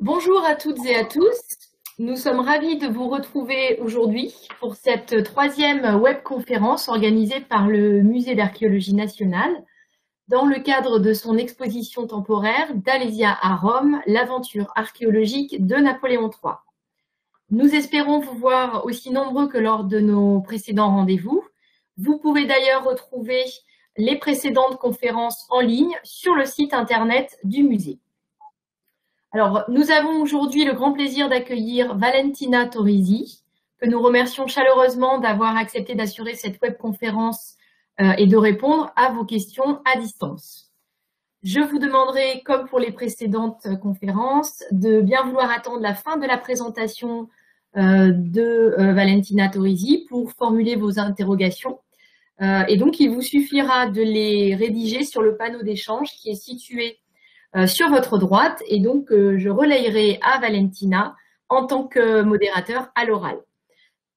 Bonjour à toutes et à tous. Nous sommes ravis de vous retrouver aujourd'hui pour cette troisième webconférence organisée par le Musée d'archéologie nationale dans le cadre de son exposition temporaire d'Alésia à Rome, l'aventure archéologique de Napoléon III. Nous espérons vous voir aussi nombreux que lors de nos précédents rendez-vous. Vous pouvez d'ailleurs retrouver les précédentes conférences en ligne sur le site internet du musée. Alors, nous avons aujourd'hui le grand plaisir d'accueillir Valentina Torrisi, que nous remercions chaleureusement d'avoir accepté d'assurer cette webconférence et de répondre à vos questions à distance. Je vous demanderai, comme pour les précédentes conférences, de bien vouloir attendre la fin de la présentation de Valentina Torrisi pour formuler vos interrogations. Et donc, il vous suffira de les rédiger sur le panneau d'échange qui est situé sur votre droite, et donc je relayerai à Valentina en tant que modérateur à l'oral.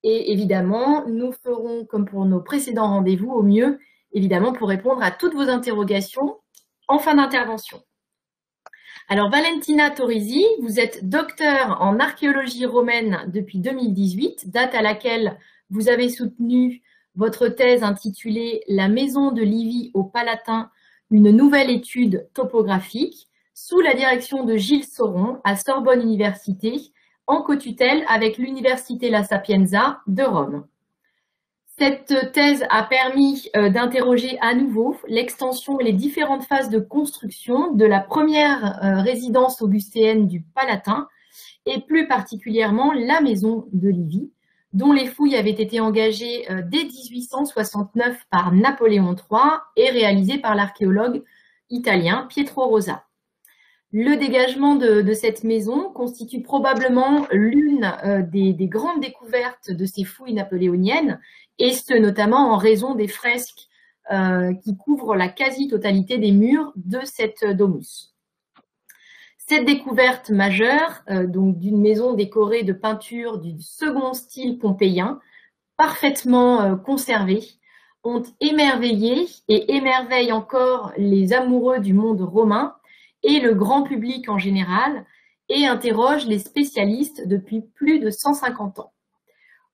Et évidemment, nous ferons, comme pour nos précédents rendez-vous, au mieux, évidemment, pour répondre à toutes vos interrogations en fin d'intervention. Alors, Valentina Torrisi, vous êtes docteur en archéologie romaine depuis 2018, date à laquelle vous avez soutenu votre thèse intitulée « La maison de Livy au Palatin, une nouvelle étude topographique » sous la direction de Gilles Sauron à Sorbonne Université, en cotutelle avec l'Université La Sapienza de Rome. Cette thèse a permis d'interroger à nouveau l'extension et les différentes phases de construction de la première résidence augustéenne du Palatin, et plus particulièrement la maison de Livy, dont les fouilles avaient été engagées dès 1869 par Napoléon III et réalisées par l'archéologue italien Pietro Rosa. Le dégagement de cette maison constitue probablement l'une des grandes découvertes de ces fouilles napoléoniennes, et ce notamment en raison des fresques qui couvrent la quasi-totalité des murs de cette domus. Cette découverte majeure, donc d'une maison décorée de peintures du second style pompéien, parfaitement conservées, ont émerveillé et émerveillent encore les amoureux du monde romain et le grand public en général, et interroge les spécialistes depuis plus de 150 ans.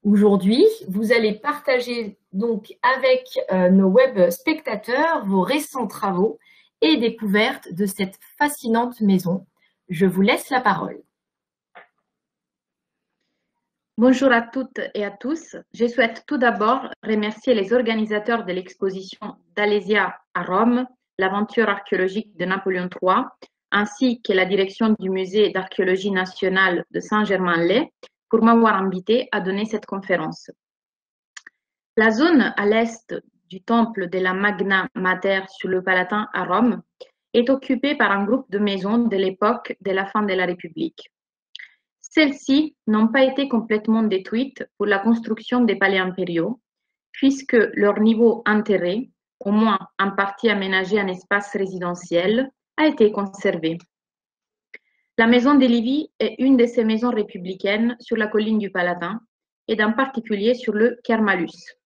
Aujourd'hui, vous allez partager donc avec nos web spectateurs vos récents travaux et découvertes de cette fascinante maison. Je vous laisse la parole. Bonjour à toutes et à tous. Je souhaite tout d'abord remercier les organisateurs de l'exposition d'Alésia à Rome, l'aventure archéologique de Napoléon III, ainsi que la direction du musée d'archéologie nationale de Saint-Germain-en-Laye pour m'avoir invité à donner cette conférence. La zone à l'est du temple de la Magna Mater sur le Palatin à Rome est occupée par un groupe de maisons de l'époque de la fin de la République. Celles-ci n'ont pas été complètement détruites pour la construction des palais impériaux, puisque leur niveau enterré, au moins en partie aménagé en espace résidentiel, a été conservé. La maison de Livy est une de ces maisons républicaines sur la colline du Palatin, et en particulier sur le Kermalus.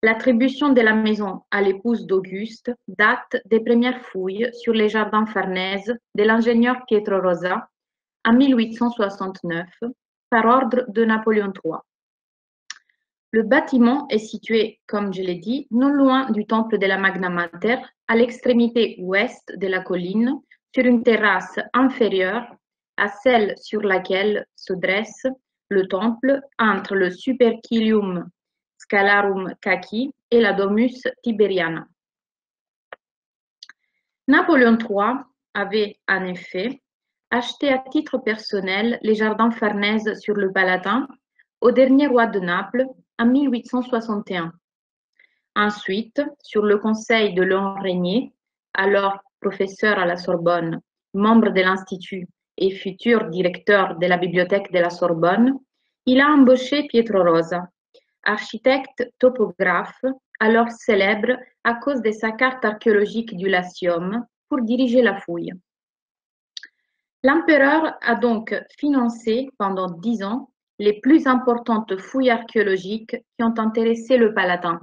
L'attribution de la maison à l'épouse d'Auguste date des premières fouilles sur les jardins Farnèse de l'ingénieur Pietro Rosa en 1869 par ordre de Napoléon III. Le bâtiment est situé, comme je l'ai dit, non loin du temple de la Magna Mater, à l'extrémité ouest de la colline, sur une terrasse inférieure à celle sur laquelle se dresse le temple entre le Supercilium Scalarum Caci et la Domus Tiberiana. Napoléon III avait en effet acheté à titre personnel les jardins Farnèse sur le Palatin au dernier roi de Naples en 1861. Ensuite, sur le conseil de Léon Régnier, alors professeur à la Sorbonne, membre de l'Institut et futur directeur de la bibliothèque de la Sorbonne, il a embauché Pietro Rosa, architecte topographe, alors célèbre à cause de sa carte archéologique du Latium, pour diriger la fouille. L'empereur a donc financé pendant 10 ans les plus importantes fouilles archéologiques qui ont intéressé le Palatin,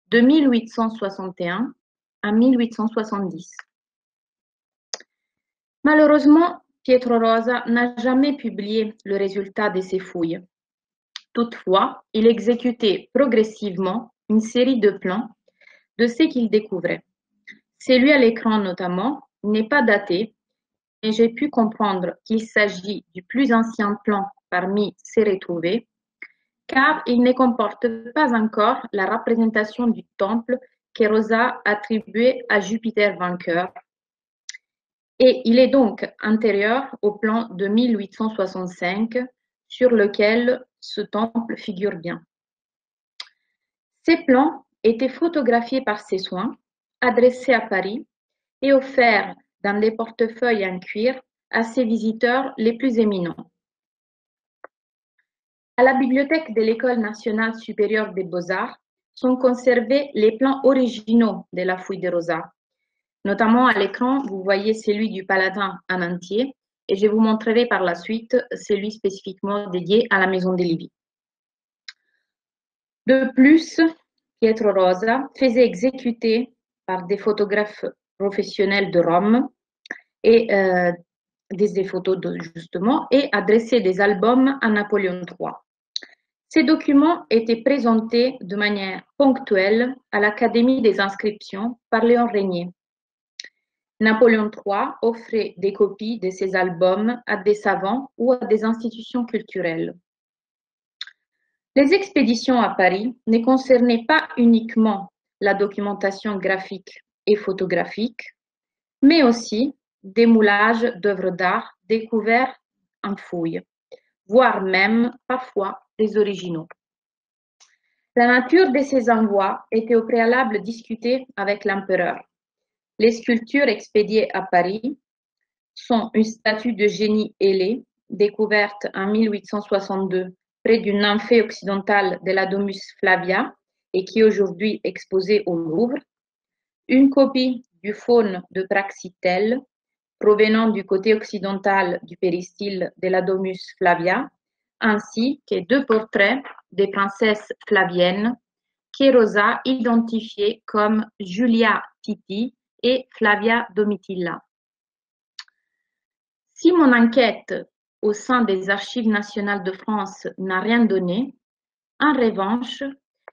de 1861 à 1870. Malheureusement, Pietro Rosa n'a jamais publié le résultat de ses fouilles. Toutefois, il exécutait progressivement une série de plans de ce qu'il découvrait. Celui à l'écran notamment n'est pas daté, mais j'ai pu comprendre qu'il s'agit du plus ancien plan parmi ces retrouvés, car il ne comporte pas encore la représentation du temple que Rosa attribuait à Jupiter vainqueur, et il est donc antérieur au plan de 1865 sur lequel ce temple figure bien. Ces plans étaient photographiés par ses soins, adressés à Paris et offerts dans des portefeuilles en cuir à ses visiteurs les plus éminents. À la bibliothèque de l'École nationale supérieure des beaux-arts sont conservés les plans originaux de la fouille de Rosa. Notamment à l'écran, vous voyez celui du Paladin en entier et je vous montrerai par la suite celui spécifiquement dédié à la maison de Livy. De plus, Pietro Rosa faisait exécuter par des photographes professionnels de Rome et des photos justement et adressait des albums à Napoléon III. Ces documents étaient présentés de manière ponctuelle à l'Académie des inscriptions par Léon Régnier. Napoléon III offrait des copies de ces albums à des savants ou à des institutions culturelles. Les expéditions à Paris ne concernaient pas uniquement la documentation graphique et photographique, mais aussi des moulages d'œuvres d'art découverts en fouille, voire même parfois des originaux. La nature de ces envois était au préalable discutée avec l'empereur. Les sculptures expédiées à Paris sont une statue de génie ailé découverte en 1862 près d'une nymphée occidentale de la Domus Flavia et qui est aujourd'hui exposée au Louvre, une copie du faune de Praxitèle provenant du côté occidental du péristyle de la Domus Flavia, ainsi que deux portraits des princesses flaviennes que Rosa identifiait comme Julia Titi et Flavia Domitilla. Si mon enquête au sein des Archives nationales de France n'a rien donné, en revanche,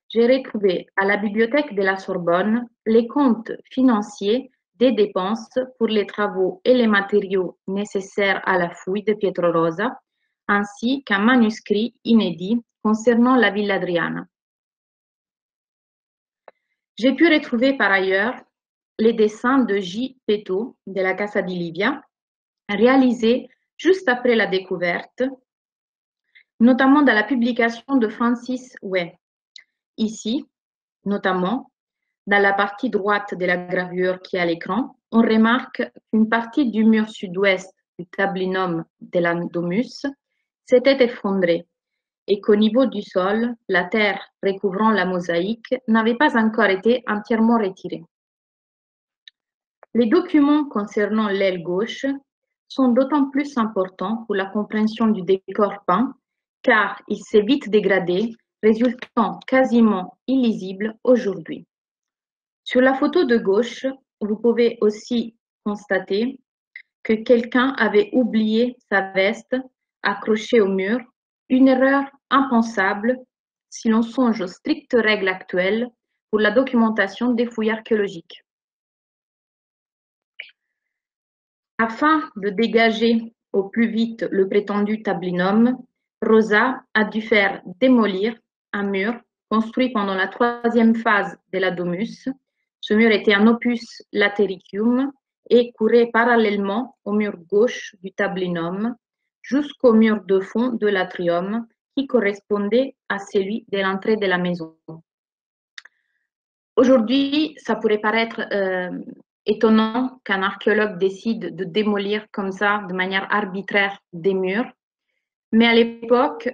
j'ai retrouvé à la bibliothèque de la Sorbonne les comptes financiers des dépenses pour les travaux et les matériaux nécessaires à la fouille de Pietro Rosa, ainsi qu'un manuscrit inédit concernant la Villa Adriana. J'ai pu retrouver par ailleurs les dessins de J. Petto de la Casa di Livia, réalisés juste après la découverte, notamment dans la publication de Francis Way. Ici, notamment, dans la partie droite de la gravure qui est à l'écran, on remarque qu'une partie du mur sud-ouest du tablinum de la Domus s'était effondrée et qu'au niveau du sol, la terre recouvrant la mosaïque n'avait pas encore été entièrement retirée. Les documents concernant l'aile gauche sont d'autant plus importants pour la compréhension du décor peint, car il s'est vite dégradé, résultant quasiment illisible aujourd'hui. Sur la photo de gauche, vous pouvez aussi constater que quelqu'un avait oublié sa veste accrochée au mur, une erreur impensable si l'on songe aux strictes règles actuelles pour la documentation des fouilles archéologiques. Afin de dégager au plus vite le prétendu tablinum, Rosa a dû faire démolir un mur construit pendant la troisième phase de la Domus. Ce mur était un opus latericium et courait parallèlement au mur gauche du tablinum jusqu'au mur de fond de l'atrium qui correspondait à celui de l'entrée de la maison. Aujourd'hui, ça pourrait paraître étonnant qu'un archéologue décide de démolir comme ça, de manière arbitraire, des murs. Mais à l'époque,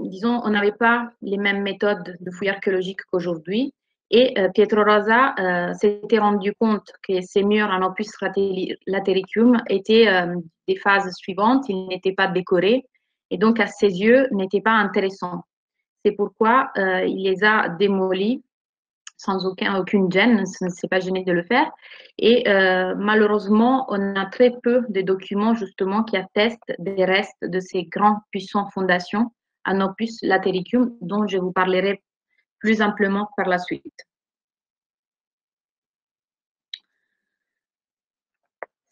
disons, on n'avait pas les mêmes méthodes de fouilles archéologiques qu'aujourd'hui. Et Pietro Rosa s'était rendu compte que ces murs en opus latericium étaient des phases suivantes, ils n'étaient pas décorés et donc à ses yeux n'étaient pas intéressants. C'est pourquoi il les a démolis sans aucune gêne, ce ne s'est pas gêné de le faire. Et malheureusement, on a très peu de documents justement qui attestent des restes de ces grands puissants fondations, Anopus latericium, dont je vous parlerai plus amplement par la suite.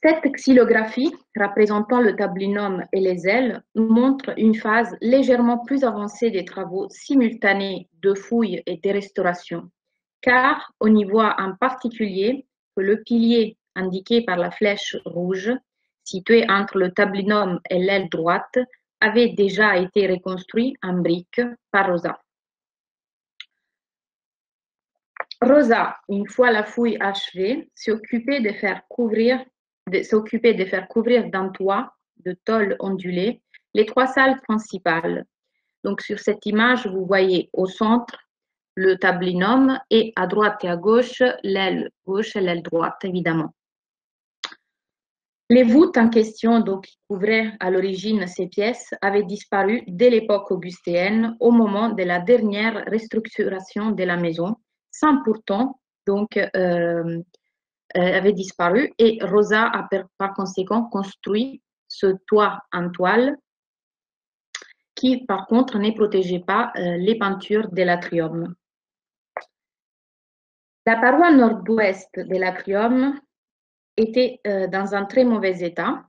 Cette xylographie, représentant le tablinum et les ailes, montre une phase légèrement plus avancée des travaux simultanés de fouilles et de restauration, car on y voit en particulier que le pilier indiqué par la flèche rouge, situé entre le tablinum et l'aile droite, avait déjà été reconstruit en briques par Rosa. Rosa, une fois la fouille achevée, s'occupait de faire couvrir d'un toit de tôle ondulée les 3 salles principales. Donc sur cette image, vous voyez au centre le tablinum et à droite et à gauche l'aile gauche et l'aile droite, évidemment. Les voûtes en question, donc, qui couvraient à l'origine ces pièces, avaient disparu dès l'époque augustéenne, au moment de la dernière restructuration de la maison, sans pourtant donc avait disparu, et Rosa a par conséquent construit ce toit en toile qui par contre ne protégeait pas les peintures de l'atrium. La paroi nord-ouest de l'atrium était dans un très mauvais état,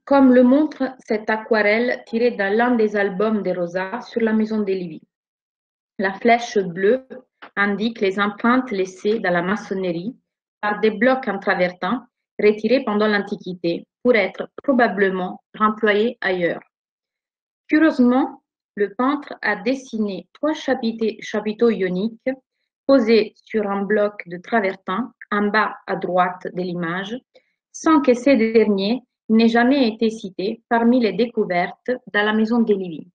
comme le montre cette aquarelle tirée dans l'un des albums de Rosa sur la maison des Livy. La flèche bleue indique les empreintes laissées dans la maçonnerie par des blocs en travertin retirés pendant l'Antiquité pour être probablement remployés ailleurs. Curieusement, le peintre a dessiné 3 chapiteaux ioniques posés sur un bloc de travertin en bas à droite de l'image, sans que ces derniers n'aient jamais été cités parmi les découvertes dans la maison des Livy.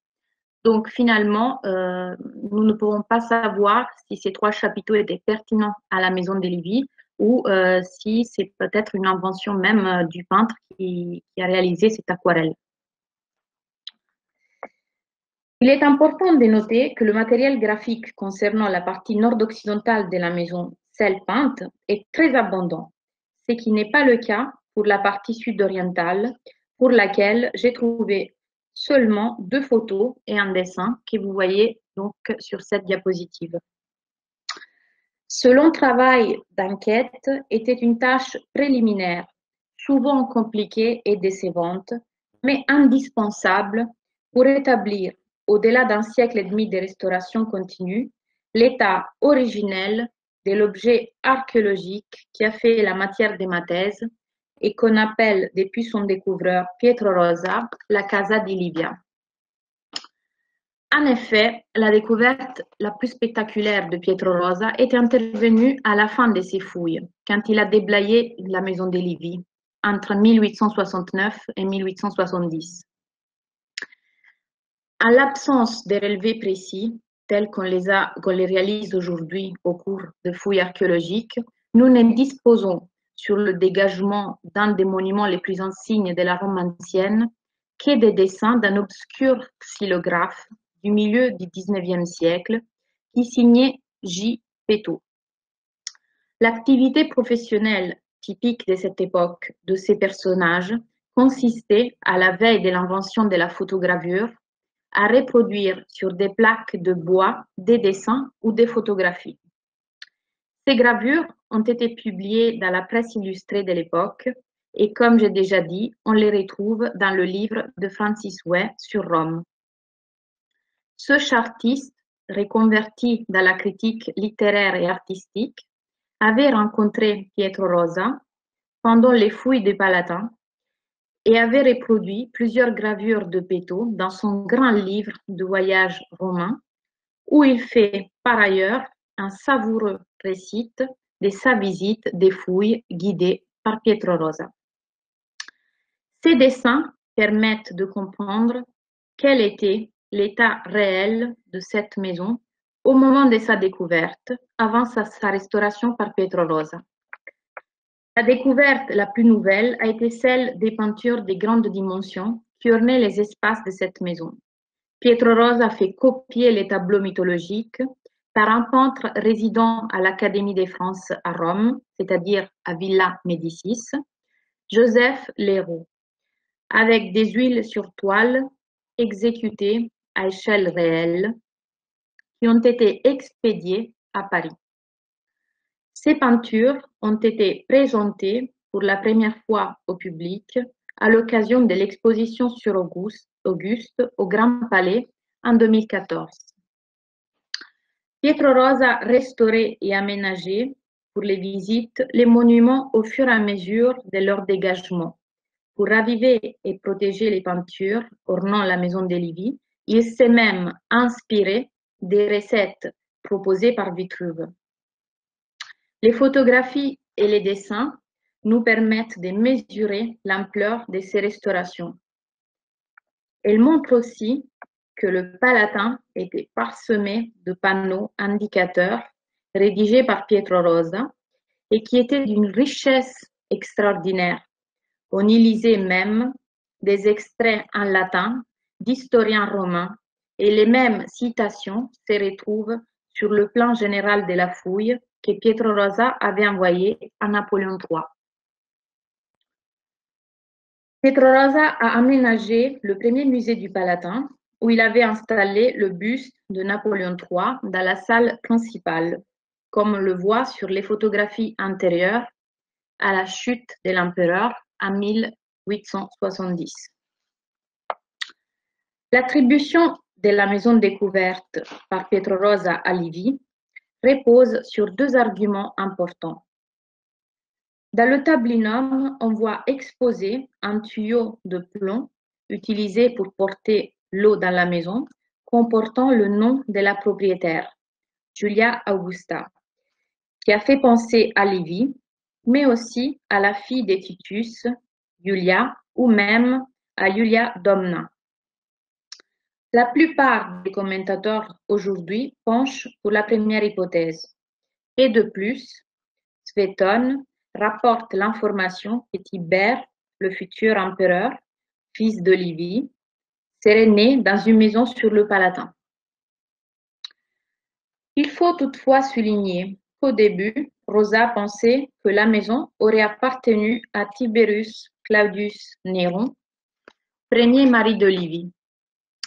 Donc finalement, nous ne pourrons pas savoir si ces 3 chapiteaux étaient pertinents à la maison des Livy ou si c'est peut-être une invention même du peintre qui a réalisé cette aquarelle. Il est important de noter que le matériel graphique concernant la partie nord-occidentale de la maison, celle peinte, est très abondant, ce qui n'est pas le cas pour la partie sud-orientale, pour laquelle j'ai trouvé seulement 2 photos et un dessin que vous voyez donc sur cette diapositive. Ce long travail d'enquête était une tâche préliminaire, souvent compliquée et décevante, mais indispensable pour établir, au-delà d'un siècle et demi de restauration continue, l'état originel de l'objet archéologique qui a fait la matière de ma thèse et qu'on appelle depuis son découvreur Pietro Rosa la Casa di Livia. En effet, la découverte la plus spectaculaire de Pietro Rosa est intervenue à la fin de ses fouilles, quand il a déblayé la maison des Livy, entre 1869 et 1870. En l'absence de relevés précis, tels qu'on les réalise aujourd'hui au cours de fouilles archéologiques, nous ne disposons sur le dégagement d'un des monuments les plus insignes de la Rome ancienne que des dessins d'un obscur xylographe du milieu du XIXe siècle qui signait J. Peto. L'activité professionnelle typique de cette époque de ces personnages consistait, à la veille de l'invention de la photogravure, à reproduire sur des plaques de bois des dessins ou des photographies. Ces gravures ont été publiées dans la presse illustrée de l'époque et, comme j'ai déjà dit, on les retrouve dans le livre de Francis Way sur Rome. Ce chartiste, reconverti dans la critique littéraire et artistique, avait rencontré Pietro Rosa pendant les fouilles du Palatin et avait reproduit plusieurs gravures de Peto dans son grand livre de voyage romain, où il fait par ailleurs un savoureux récit de sa visite des fouilles guidées par Pietro Rosa. Ces dessins permettent de comprendre quel était l'état réel de cette maison au moment de sa découverte, avant sa restauration par Pietro Rosa. La découverte la plus nouvelle a été celle des peintures de grandes dimensions qui ornaient les espaces de cette maison. Pietro Rosa fait copier les tableaux mythologiques par un peintre résidant à l'Académie des France à Rome, c'est-à-dire à Villa Médicis, Joseph Leroux, avec des huiles sur toile exécutées à échelle réelle qui ont été expédiées à Paris. Ces peintures ont été présentées pour la première fois au public à l'occasion de l'exposition sur Auguste au Grand Palais en 2014. Pietro Rosa restaurait et aménageait pour les visites les monuments au fur et à mesure de leur dégagement. Pour raviver et protéger les peintures ornant la maison des Livy, il s'est même inspiré des recettes proposées par Vitruve. Les photographies et les dessins nous permettent de mesurer l'ampleur de ces restaurations. Elles montrent aussi que le Palatin était parsemé de panneaux indicateurs rédigés par Pietro Rosa et qui étaient d'une richesse extraordinaire. On y lisait même des extraits en latin d'historiens romains et les mêmes citations se retrouvent sur le plan général de la fouille que Pietro Rosa avait envoyé à Napoléon III. Pietro Rosa a aménagé le premier musée du Palatin où il avait installé le buste de Napoléon III dans la salle principale, comme on le voit sur les photographies antérieures à la chute de l'empereur en 1870. L'attribution de la maison découverte par Pietro Rosa à Livy repose sur deux arguments importants. Dans le tablinum, on voit exposé un tuyau de plomb utilisé pour porter l'eau dans la maison, comportant le nom de la propriétaire, Julia Augusta, qui a fait penser à Livy, mais aussi à la fille de Titus, Julia, ou même à Julia Domna. La plupart des commentateurs aujourd'hui penchent pour la première hypothèse. Et de plus, Suétone rapporte l'information que Tibère, le futur empereur, fils de Livy, serait né dans une maison sur le Palatin. Il faut toutefois souligner qu'au début, Rosa pensait que la maison aurait appartenu à Tiberius Claudius Néron, premier mari de Livy,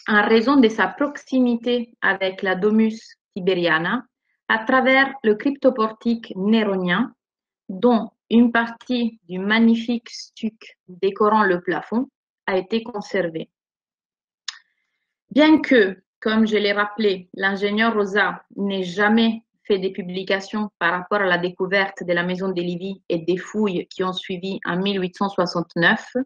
en raison de sa proximité avec la Domus Tiberiana à travers le cryptoportique néronien, dont une partie du magnifique stuc décorant le plafond a été conservée. Bien que, comme je l'ai rappelé, l'ingénieur Rosa n'ait jamais fait des publications par rapport à la découverte de la maison de Livy et des fouilles qui ont suivi en 1869,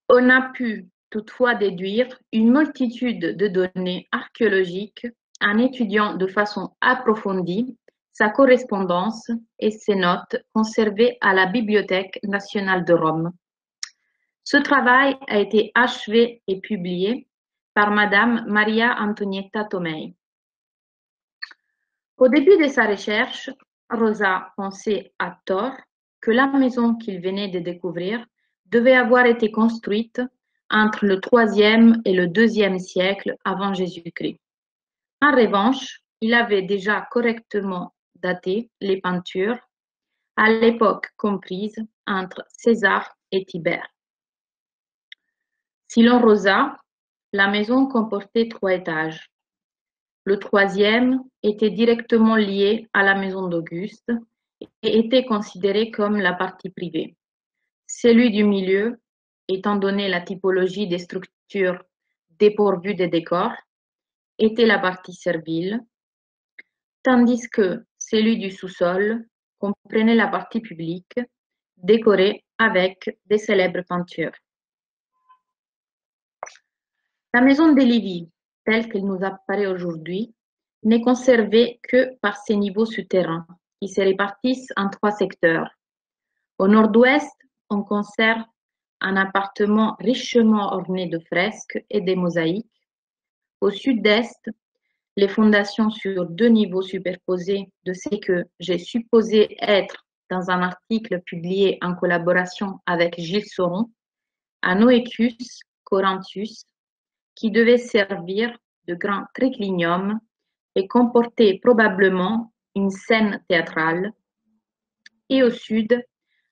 on a pu toutefois déduire une multitude de données archéologiques en étudiant de façon approfondie sa correspondance et ses notes conservées à la Bibliothèque nationale de Rome. Ce travail a été achevé et publié par Madame Maria Antonietta Tomei. Au début de sa recherche, Rosa pensait à tort que la maison qu'il venait de découvrir devait avoir été construite entre le IIIe et le IIe siècle avant Jésus-Christ. En revanche, il avait déjà correctement daté les peintures à l'époque comprise entre César et Tibère. Selon Rosa, la maison comportait 3 étages. Le troisième était directement lié à la maison d'Auguste et était considéré comme la partie privée. Celui du milieu, étant donné la typologie des structures dépourvues de décors, était la partie servile, tandis que celui du sous-sol comprenait la partie publique, décorée avec des célèbres peintures. La maison de Livy, telle qu'elle nous apparaît aujourd'hui, n'est conservée que par ses niveaux souterrains, qui se répartissent en 3 secteurs. Au nord-ouest, on conserve un appartement richement orné de fresques et de mosaïques. Au sud-est, les fondations sur 2 niveaux superposés de ce que j'ai supposé être dans un article publié en collaboration avec Gilles Sauron, à Noécus Corinthus, qui devait servir de grand triclinium et comportait probablement une scène théâtrale, et au sud,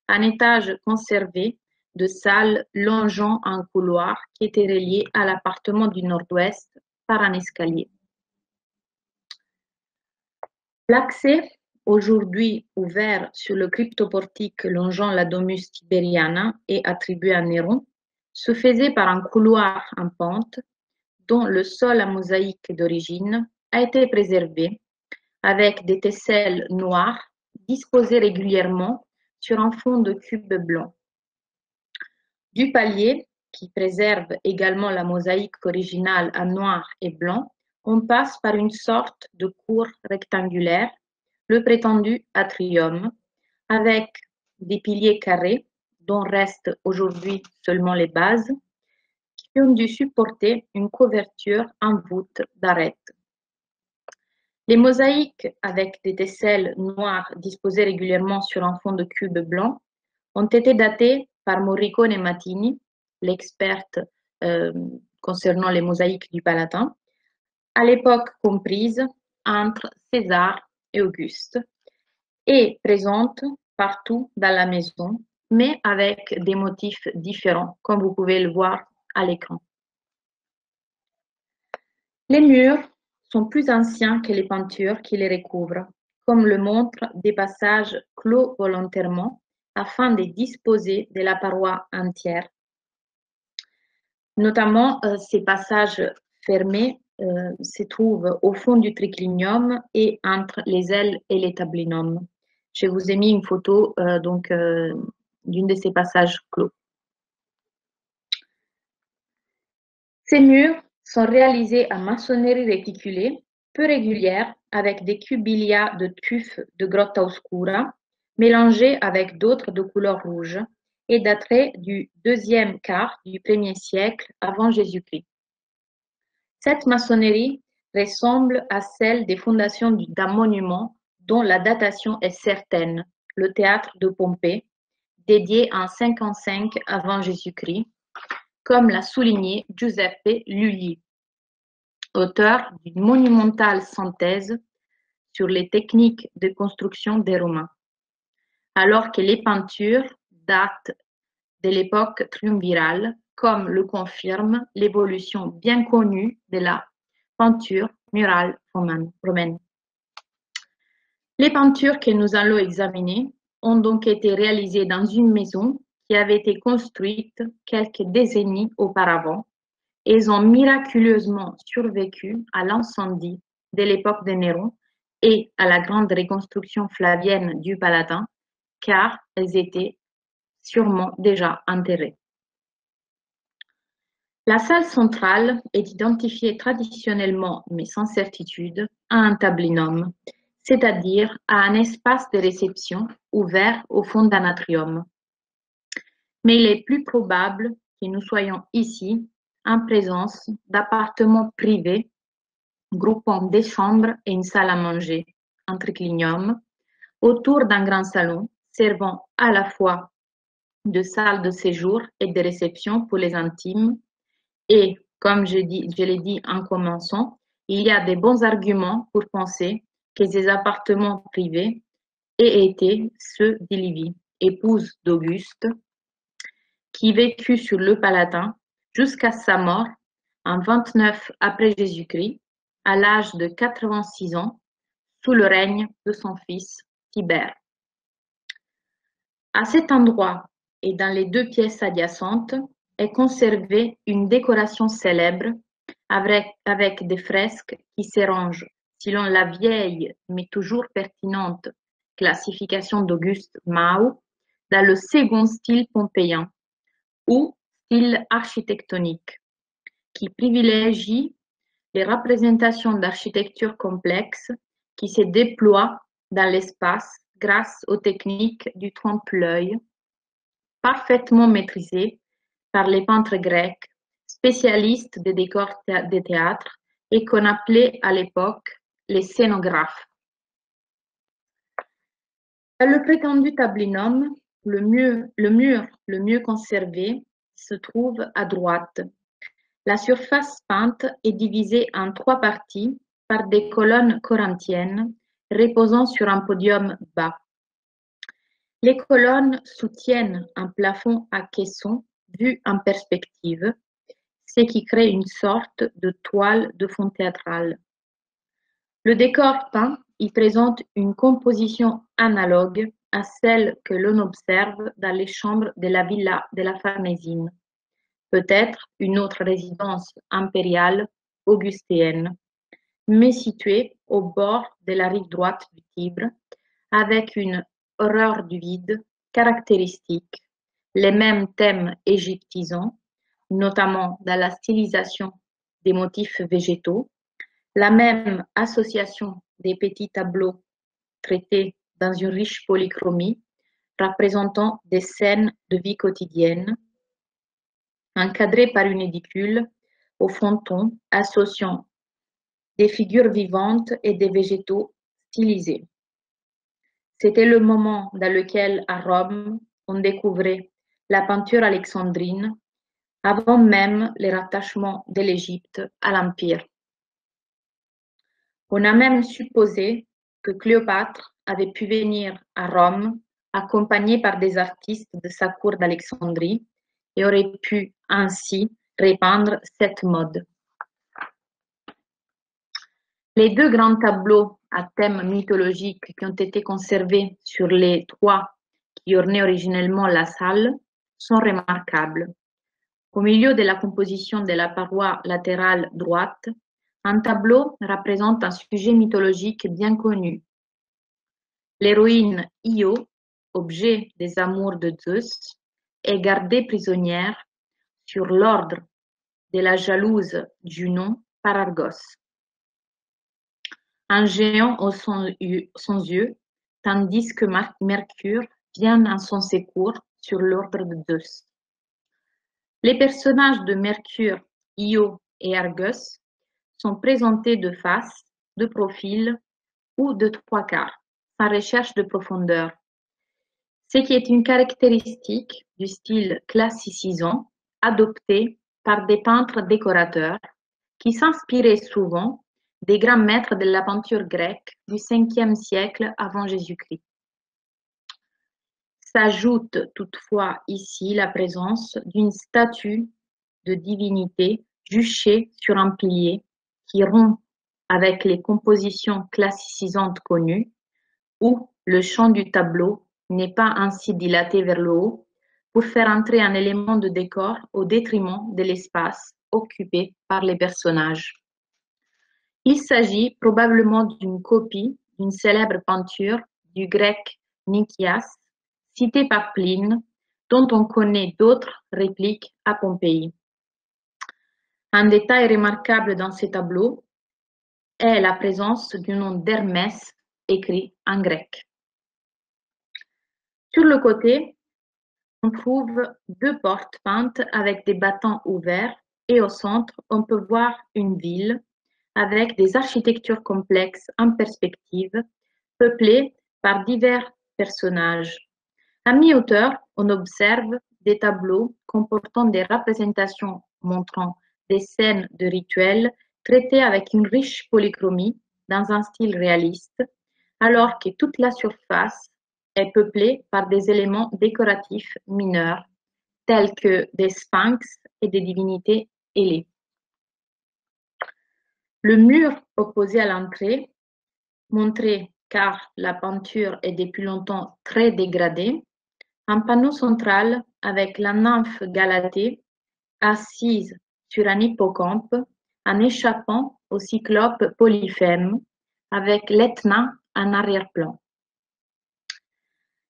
un étage conservé de salles longeant un couloir qui était relié à l'appartement du nord-ouest par un escalier. L'accès, aujourd'hui ouvert sur le cryptoportique longeant la Domus Tiberiana et attribué à Néron, se faisait par un couloir en pente dont le sol à mosaïque d'origine a été préservé avec des tesselles noires disposées régulièrement sur un fond de cube blanc. Du palier, qui préserve également la mosaïque originale en noir et blanc, on passe par une sorte de cour rectangulaire, le prétendu atrium, avec des piliers carrés, dont restent aujourd'hui seulement les bases, qui ont dû supporter une couverture en voûte d'arêtes. Les mosaïques avec des tesselles noires disposées régulièrement sur un fond de cube blanc ont été datées par Morricone Matini, l'experte concernant les mosaïques du Palatin, à l'époque comprise entre César et Auguste, et présentes partout dans la maison, mais avec des motifs différents, comme vous pouvez le voir à l'écran. Les murs sont plus anciens que les peintures qui les recouvrent, comme le montrent des passages clos volontairement afin de disposer de la paroi entière. Notamment, ces passages fermés se trouvent au fond du triclinium et entre les ailes et les tablinum. Je vous ai mis une photo d'une de ces passages clos. Ces murs sont réalisés en maçonnerie réticulée, peu régulière, avec des cubillas de tuf de grotta oscura, mélangés avec d'autres de couleur rouge, et dateraient du deuxième quart du 1er siècle avant Jésus-Christ. Cette maçonnerie ressemble à celle des fondations d'un monument dont la datation est certaine, le théâtre de Pompée, dédié en 55 avant Jésus-Christ, comme l'a souligné Giuseppe Lulli, auteur d'une monumentale synthèse sur les techniques de construction des Romains, alors que les peintures datent de l'époque triumvirale, comme le confirme l'évolution bien connue de la peinture murale romaine. Les peintures que nous allons examiner ont donc été réalisées dans une maison qui avait été construite quelques décennies auparavant et elles ont miraculeusement survécu à l'incendie de l'époque de Néron et à la grande reconstruction flavienne du Palatin, car elles étaient sûrement déjà enterrées. La salle centrale est identifiée traditionnellement, mais sans certitude, à un tablinum, c'est-à-dire à un espace de réception ouvert au fond d'un atrium. Mais il est plus probable que nous soyons ici en présence d'appartements privés groupant des chambres et une salle à manger, un triclinium, autour d'un grand salon servant à la fois de salle de séjour et de réception pour les intimes. Et, comme je l'ai dit en commençant, il y a de bons arguments pour penser que ces appartements privés aient été ceux d'Ilivie, épouse d'Auguste, qui vécut sur le Palatin jusqu'à sa mort en 29 après Jésus-Christ, à l'âge de 86 ans, sous le règne de son fils Tibère. À cet endroit et dans les deux pièces adjacentes est conservée une décoration célèbre avec des fresques qui se rangent selon la vieille mais toujours pertinente classification d'Auguste Mau dans le second style pompéien ou style architectonique, qui privilégie les représentations d'architecture complexe qui se déploient dans l'espace grâce aux techniques du trompe-l'œil, parfaitement maîtrisées par les peintres grecs, spécialistes des décors de théâtre et qu'on appelait à l'époque les scénographes. Dans le prétendu tablinum, le mur le mieux conservé se trouve à droite. La surface peinte est divisée en 3 parties par des colonnes corinthiennes reposant sur un podium bas. Les colonnes soutiennent un plafond à caisson vu en perspective, ce qui crée une sorte de toile de fond théâtral. Le décor peint y présente une composition analogue à celle que l'on observe dans les chambres de la villa de la Farnésine, peut-être une autre résidence impériale augustéenne, mais située au bord de la rive droite du Tibre, avec une horreur du vide caractéristique, les mêmes thèmes égyptisants, notamment dans la stylisation des motifs végétaux, la même association des petits tableaux traités dans une riche polychromie représentant des scènes de vie quotidienne, encadrées par une édicule au fronton associant des figures vivantes et des végétaux stylisés. C'était le moment dans lequel, à Rome, on découvrait la peinture alexandrine, avant même le rattachement de l'Égypte à l'Empire. On a même supposé que Cléopâtre avait pu venir à Rome accompagnée par des artistes de sa cour d'Alexandrie et aurait pu ainsi répandre cette mode. Les 2 grands tableaux à thème mythologique qui ont été conservés sur les 3 qui ornaient originellement la salle sont remarquables. Au milieu de la composition de la paroi latérale droite, un tableau représente un sujet mythologique bien connu. L'héroïne Io, objet des amours de Zeus, est gardée prisonnière sur l'ordre de la jalouse Junon par Argos. Un géant aux 100 yeux, tandis que Mercure vient à son secours sur l'ordre de Zeus. Les personnages de Mercure, Io et Argos sont présentés de face, de profil ou de 3/4, sans recherche de profondeur, ce qui est une caractéristique du style classicisant adopté par des peintres décorateurs qui s'inspiraient souvent des grands maîtres de la peinture grecque du 5e siècle avant Jésus-Christ. S'ajoute toutefois ici la présence d'une statue de divinité juchée sur un pilier qui rompt avec les compositions classicisantes connues, où le champ du tableau n'est pas ainsi dilaté vers le haut pour faire entrer un élément de décor au détriment de l'espace occupé par les personnages. Il s'agit probablement d'une copie d'une célèbre peinture du grec Nicias, citée par Pline, dont on connaît d'autres répliques à Pompéi. Un détail remarquable dans ces tableaux est la présence du nom d'Hermès écrit en grec. Sur le côté, on trouve 2 portes peintes avec des battants ouverts et au centre, on peut voir une ville avec des architectures complexes en perspective, peuplées par divers personnages. À mi-hauteur, on observe des tableaux comportant des représentations montrant des scènes de rituels traitées avec une riche polychromie dans un style réaliste, alors que toute la surface est peuplée par des éléments décoratifs mineurs, tels que des sphinx et des divinités ailées. Le mur opposé à l'entrée, montré car la peinture est depuis longtemps très dégradée, un panneau central avec la nymphe Galatée assise sur un hippocampe en échappant au cyclope Polyphème avec l'Etna en arrière-plan.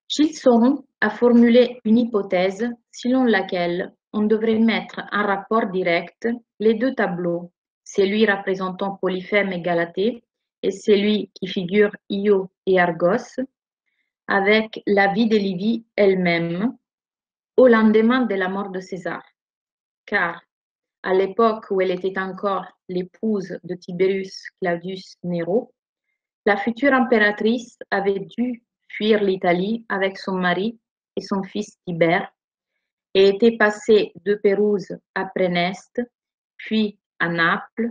Gilles Sauron a formulé une hypothèse selon laquelle on devrait mettre en rapport direct les 2 tableaux, celui représentant Polyphème et Galatée et celui qui figure Io et Argos, avec la vie de Livie elle-même au lendemain de la mort de César, car à l'époque où elle était encore l'épouse de Tiberius Claudius Nero, la future impératrice avait dû fuir l'Italie avec son mari et son fils Tibère et était passée de Pérouse à Préneste puis à Naples,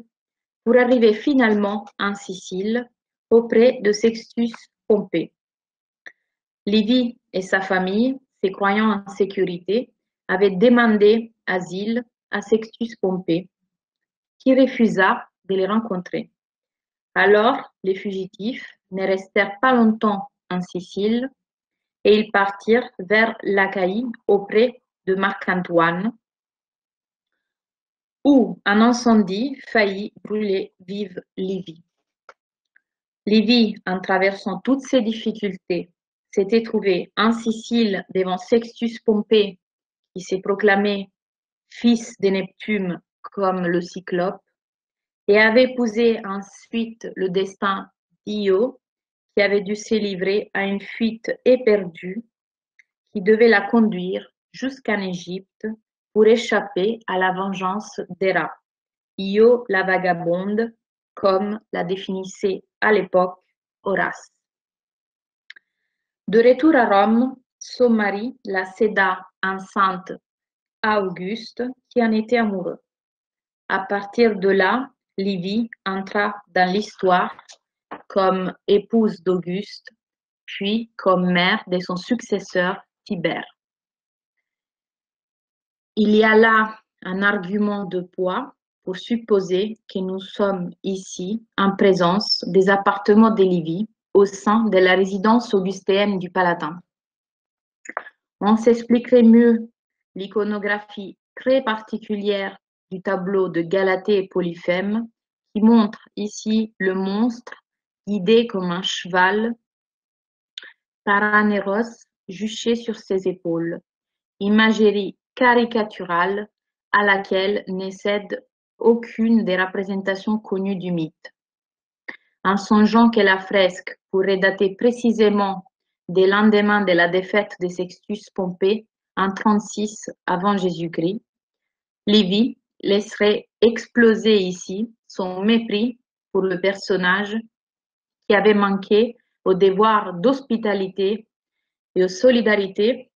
pour arriver finalement en Sicile auprès de Sextus Pompée. Livie et sa famille, se croyant en sécurité, avaient demandé asile à Sextus Pompée, qui refusa de les rencontrer. Alors, les fugitifs ne restèrent pas longtemps en Sicile et ils partirent vers l'Achaïe auprès de Marc-Antoine, où un incendie faillit brûler vive Livie. Livie, en traversant toutes ces difficultés, s'était trouvé en Sicile devant Sextus Pompée, qui s'est proclamé fils de Neptune comme le Cyclope, et avait épousé ensuite le destin d'Io, qui avait dû se livrer à une fuite éperdue qui devait la conduire jusqu'en Égypte pour échapper à la vengeance d'Héra. Io la vagabonde, comme la définissait à l'époque Horace. De retour à Rome, son mari la céda enceinte à Auguste, qui en était amoureux. À partir de là, Livie entra dans l'histoire comme épouse d'Auguste, puis comme mère de son successeur Tibère. Il y a là un argument de poids pour supposer que nous sommes ici en présence des appartements de Livie au sein de la résidence augustéenne du Palatin. On s'expliquerait mieux l'iconographie très particulière du tableau de Galatée et Polyphème qui montre ici le monstre guidé comme un cheval par un héros juché sur ses épaules, imagerie caricaturale à laquelle ne cède aucune des représentations connues du mythe. En songeant que la fresque pourrait dater précisément des lendemains de la défaite de Sextus Pompée en 36 avant Jésus-Christ, Livie laisserait exploser ici son mépris pour le personnage qui avait manqué au devoir d'hospitalité et de solidarité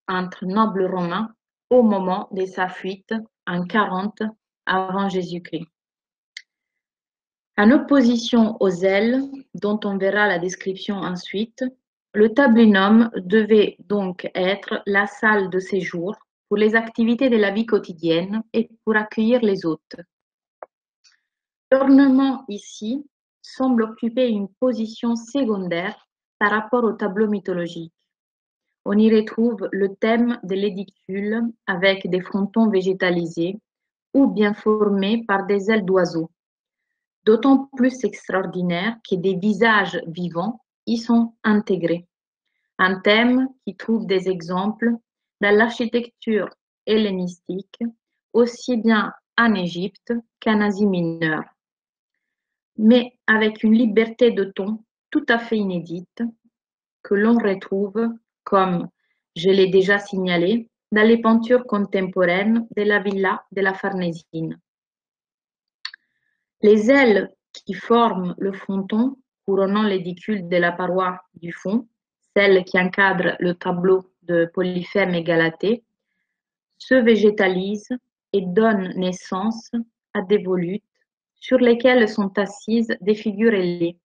entre nobles romains au moment de sa fuite en 40 avant Jésus-Christ. En opposition aux ailes, dont on verra la description ensuite, le tablinum devait donc être la salle de séjour pour les activités de la vie quotidienne et pour accueillir les hôtes. L'ornement ici semble occuper une position secondaire par rapport au tableau mythologique. On y retrouve le thème de l'édicule avec des frontons végétalisés ou bien formés par des ailes d'oiseaux, d'autant plus extraordinaire que des visages vivants y sont intégrés. Un thème qui trouve des exemples dans l'architecture hellénistique, aussi bien en Égypte qu'en Asie mineure, mais avec une liberté de ton tout à fait inédite que l'on retrouve, comme je l'ai déjà signalé, dans les peintures contemporaines de la villa de la Farnésine. Les ailes qui forment le fronton couronnant l'édicule de la paroi du fond, celle qui encadre le tableau de Polyphème et Galatée, se végétalisent et donnent naissance à des volutes sur lesquelles sont assises des figures ailées,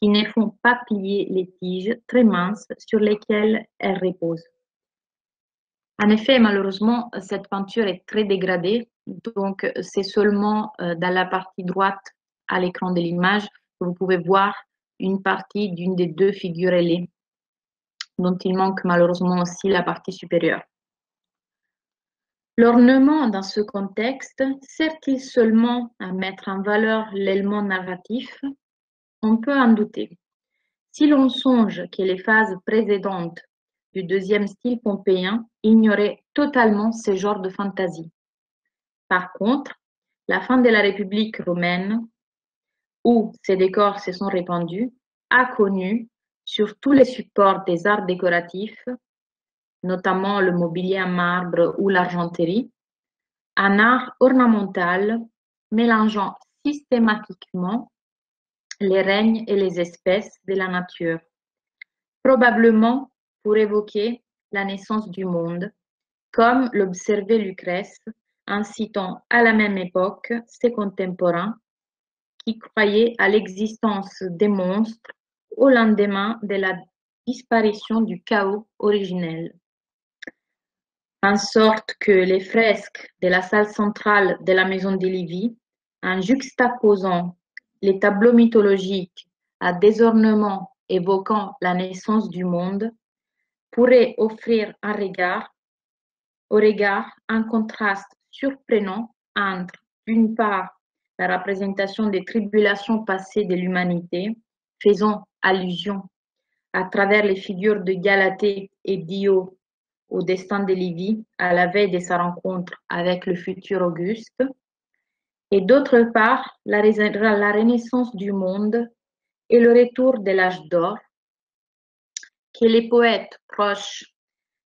qui ne font pas plier les tiges très minces sur lesquelles elles reposent. En effet, malheureusement, cette peinture est très dégradée, donc c'est seulement dans la partie droite à l'écran de l'image que vous pouvez voir une partie d'une des deux figures ailées, dont il manque malheureusement aussi la partie supérieure. L'ornement dans ce contexte sert-il seulement à mettre en valeur l'élément narratif? On peut en douter. Si l'on songe que les phases précédentes du deuxième style pompéen ignoraient totalement ce genre de fantaisie. Par contre, la fin de la République romaine, où ces décors se sont répandus, a connu, sur tous les supports des arts décoratifs, notamment le mobilier en marbre ou l'argenterie, un art ornemental mélangeant systématiquement les règnes et les espèces de la nature, probablement pour évoquer la naissance du monde, comme l'observait Lucrèce incitant à la même époque ses contemporains qui croyaient à l'existence des monstres au lendemain de la disparition du chaos originel. En sorte que les fresques de la salle centrale de la maison de Lévis, en juxtaposant les tableaux mythologiques à des ornements évoquant la naissance du monde, pourraient offrir au regard un contraste surprenant entre, d'une part, la représentation des tribulations passées de l'humanité, faisant allusion à travers les figures de Galatée et d'Io au destin de Lévi à la veille de sa rencontre avec le futur Auguste, et d'autre part, la renaissance du monde et le retour de l'âge d'or que les poètes proches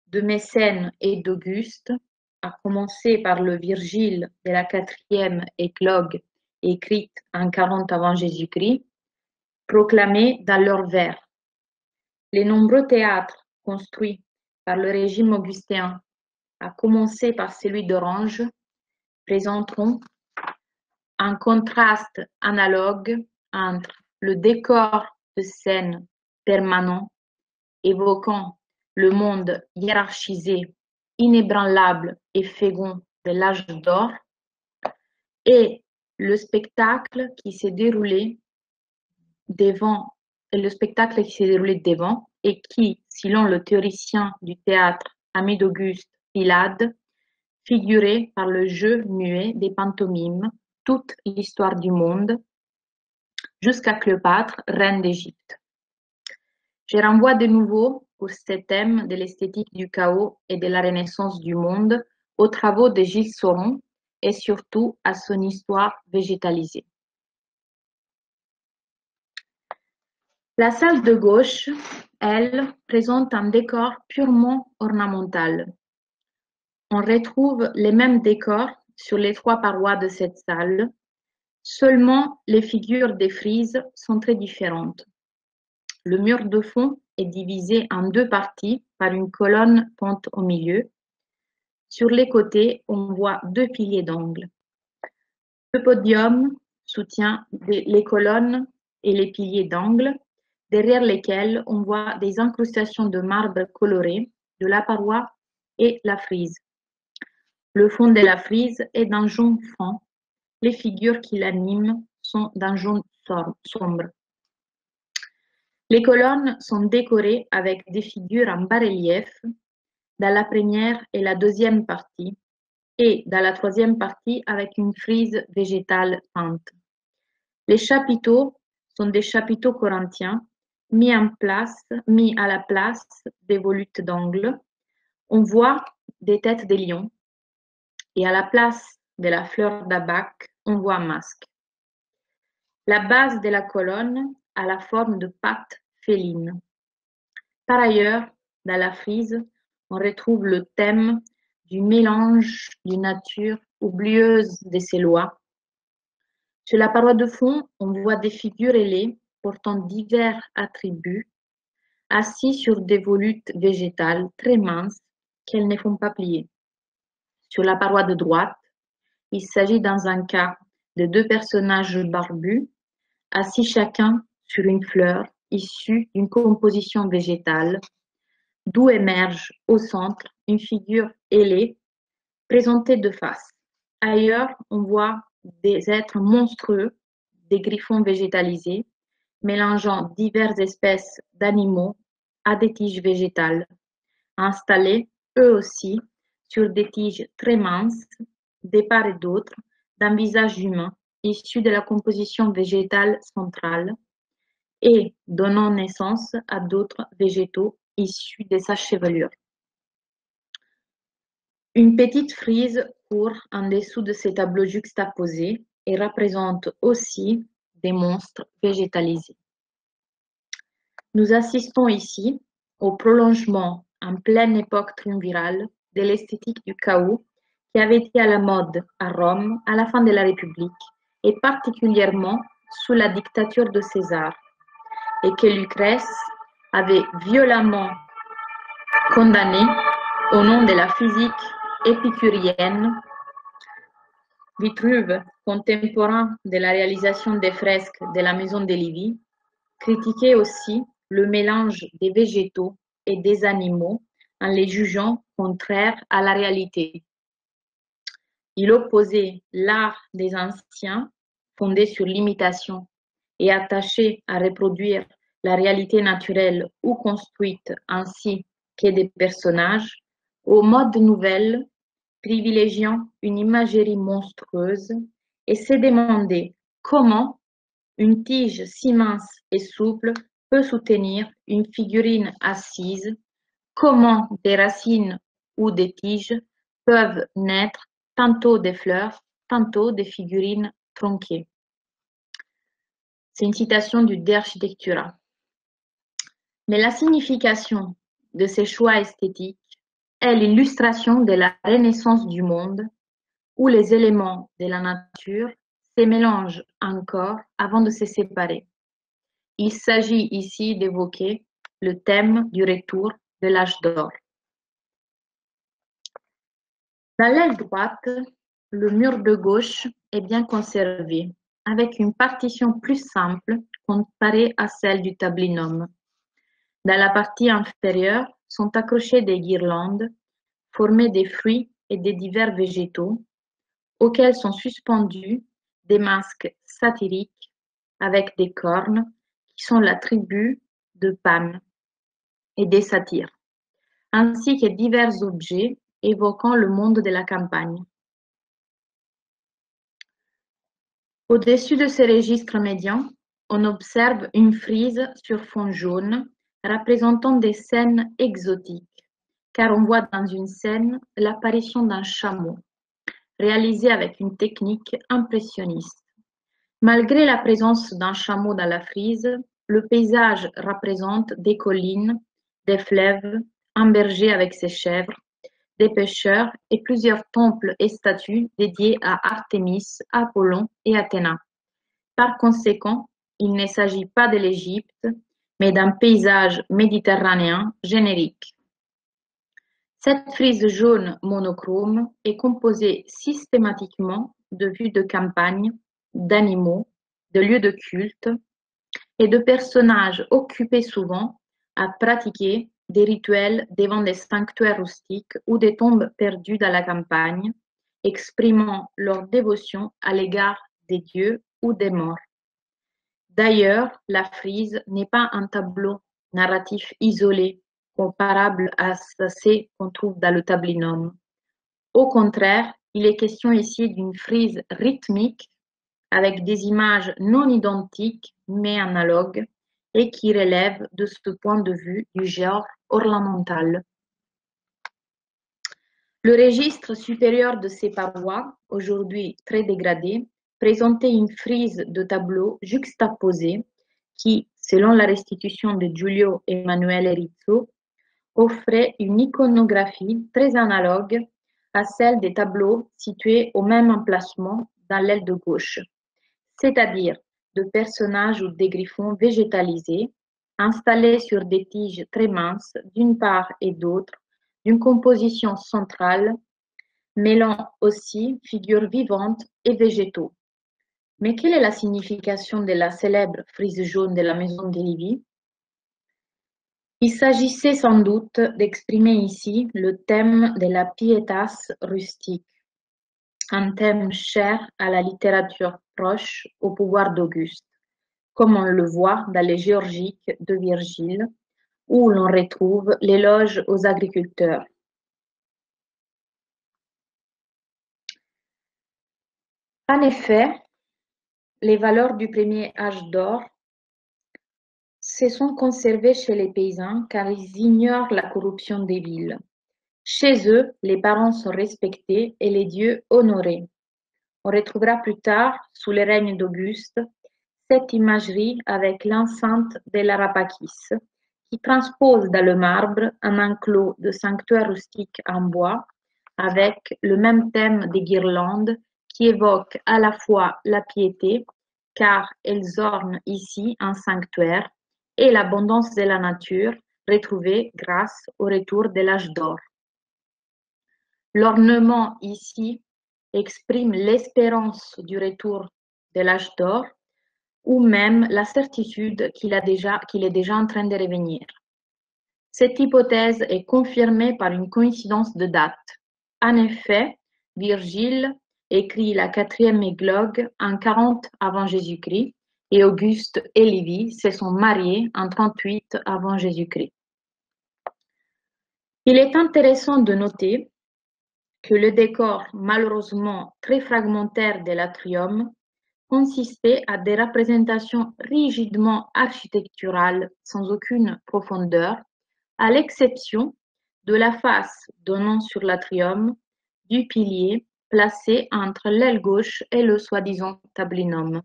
de Mécène et d'Auguste, à commencer par le Virgile de la 4e éclogue écrite en 40 avant Jésus-Christ, proclamaient dans leurs vers. Les nombreux théâtres construits par le régime augustin, à commencer par celui d'Orange, présenteront un contraste analogue entre le décor de scène permanent évoquant le monde hiérarchisé, inébranlable et fécond de l'âge d'or et le spectacle qui s'est déroulé devant et qui, selon le théoricien du théâtre ami d'Auguste Pilade, figurait par le jeu muet des pantomimes toute l'histoire du monde jusqu'à Cléopâtre, reine d'Égypte. Je renvoie de nouveau pour ce thème de l'esthétique du chaos et de la renaissance du monde aux travaux de Gilles Sauron et surtout à son histoire végétalisée. La salle de gauche, elle, présente un décor purement ornemental. On retrouve les mêmes décors sur les 3 parois de cette salle, seulement les figures des frises sont très différentes. Le mur de fond est divisé en 2 parties par une colonne peinte au milieu. Sur les côtés, on voit 2 piliers d'angle. Le podium soutient les colonnes et les piliers d'angle, derrière lesquels on voit des incrustations de marbre coloré de la paroi et la frise. Le fond de la frise est d'un jaune franc. Les figures qui l'animent sont d'un jaune sombre. Les colonnes sont décorées avec des figures en bas-relief dans la première et la deuxième partie, et dans la troisième partie avec une frise végétale peinte. Les chapiteaux sont des chapiteaux corinthiens mis à la place des volutes d'angle. On voit des têtes de lions et à la place de la fleur d'abac, on voit un masque. La base de la colonne a la forme de pattes félines. Par ailleurs, dans la frise, on retrouve le thème du mélange d'une nature oublieuse de ses lois. Sur la paroi de fond, on voit des figures ailées portant divers attributs, assis sur des volutes végétales très minces qu'elles ne font pas plier. Sur la paroi de droite, il s'agit dans un cas de 2 personnages barbus, assis chacun sur une fleur issue d'une composition végétale, d'où émerge au centre une figure ailée présentée de face. Ailleurs, on voit des êtres monstrueux, des griffons végétalisés, mélangeant diverses espèces d'animaux à des tiges végétales, installés eux aussi sur des tiges très minces, de part et d'autre, d'un visage humain issu de la composition végétale centrale et donnant naissance à d'autres végétaux issus de sa chevelure. Une petite frise court en dessous de ces tableaux juxtaposés et représente aussi des monstres végétalisés. Nous assistons ici au prolongement en pleine époque triumvirale de l'esthétique du chaos qui avait été à la mode à Rome à la fin de la République et particulièrement sous la dictature de César, et que Lucrèce avait violemment condamné au nom de la physique épicurienne Vitruve, contemporain de la réalisation des fresques de la maison de Livy, critiquait aussi le mélange des végétaux et des animaux en les jugeant contraires à la réalité. Il opposait l'art des anciens, fondé sur l'imitation et attaché à reproduire la réalité naturelle ou construite ainsi que des personnages, aux modes nouvelles, privilégiant une imagerie monstrueuse, et se demandait comment une tige si mince et souple peut soutenir une figurine assise, comment des racines ou des tiges peuvent naître tantôt des fleurs, tantôt des figurines tronquées. C'est une citation du De Architectura. Mais la signification de ces choix esthétiques est l'illustration de la renaissance du monde où les éléments de la nature se mélangent encore avant de se séparer. Il s'agit ici d'évoquer le thème du retour de l'âge d'or. Dans l'aile droite, le mur de gauche est bien conservé, avec une partition plus simple comparée à celle du tablinum. Dans la partie inférieure sont accrochées des guirlandes formées des fruits et des divers végétaux, auxquels sont suspendus des masques satiriques avec des cornes qui sont l'attribut de Pan et des satyres, ainsi que divers objets évoquant le monde de la campagne. Au-dessus de ces registres médians, on observe une frise sur fond jaune représentant des scènes exotiques, car on voit dans une scène l'apparition d'un chameau, réalisé avec une technique impressionniste. Malgré la présence d'un chameau dans la frise, le paysage représente des collines, des fleuves, un berger avec ses chèvres, des pêcheurs et plusieurs temples et statues dédiés à Artémis, Apollon et Athéna. Par conséquent, il ne s'agit pas de l'Égypte, mais d'un paysage méditerranéen générique. Cette frise jaune monochrome est composée systématiquement de vues de campagne, d'animaux, de lieux de culte et de personnages occupés souvent à pratiquer des rituels devant des sanctuaires rustiques ou des tombes perdues dans la campagne, exprimant leur dévotion à l'égard des dieux ou des morts. D'ailleurs, la frise n'est pas un tableau narratif isolé, comparable à ceux qu'on trouve dans le tablinum. Au contraire, il est question ici d'une frise rythmique avec des images non identiques mais analogues et qui relèvent de ce point de vue du genre ornemental. Le registre supérieur de ces parois, aujourd'hui très dégradé, présentait une frise de tableaux juxtaposés qui, selon la restitution de Giulio Emanuele Rizzo, offrait une iconographie très analogue à celle des tableaux situés au même emplacement dans l'aile de gauche, c'est-à-dire de personnages ou des griffons végétalisés, installés sur des tiges très minces d'une part et d'autre, d'une composition centrale, mêlant aussi figures vivantes et végétaux. Mais quelle est la signification de la célèbre frise jaune de la maison de Livy? Il s'agissait sans doute d'exprimer ici le thème de la pietas rustique, un thème cher à la littérature proche au pouvoir d'Auguste, comme on le voit dans les Géorgiques de Virgile, où l'on retrouve l'éloge aux agriculteurs. En effet, les valeurs du premier âge d'or se sont conservées chez les paysans car ils ignorent la corruption des villes. Chez eux, les parents sont respectés et les dieux honorés. On retrouvera plus tard, sous le règne d'Auguste, cette imagerie avec l'enceinte de l'Arapakis, qui transpose dans le marbre un enclos de sanctuaire rustique en bois, avec le même thème des guirlandes qui évoquent à la fois la piété, car elles ornent ici un sanctuaire, et l'abondance de la nature, retrouvée grâce au retour de l'âge d'or. L'ornement ici exprime l'espérance du retour de l'âge d'or ou même la certitude qu'il est déjà en train de revenir. Cette hypothèse est confirmée par une coïncidence de date. En effet, Virgile écrit la 4e églogue en 40 avant Jésus-Christ et Auguste et Livy se sont mariés en 38 avant Jésus-Christ. Il est intéressant de noter que le décor malheureusement très fragmentaire de l'atrium consistait à des représentations rigidement architecturales sans aucune profondeur, à l'exception de la face donnant sur l'atrium, du pilier placé entre l'aile gauche et le soi-disant tablinum,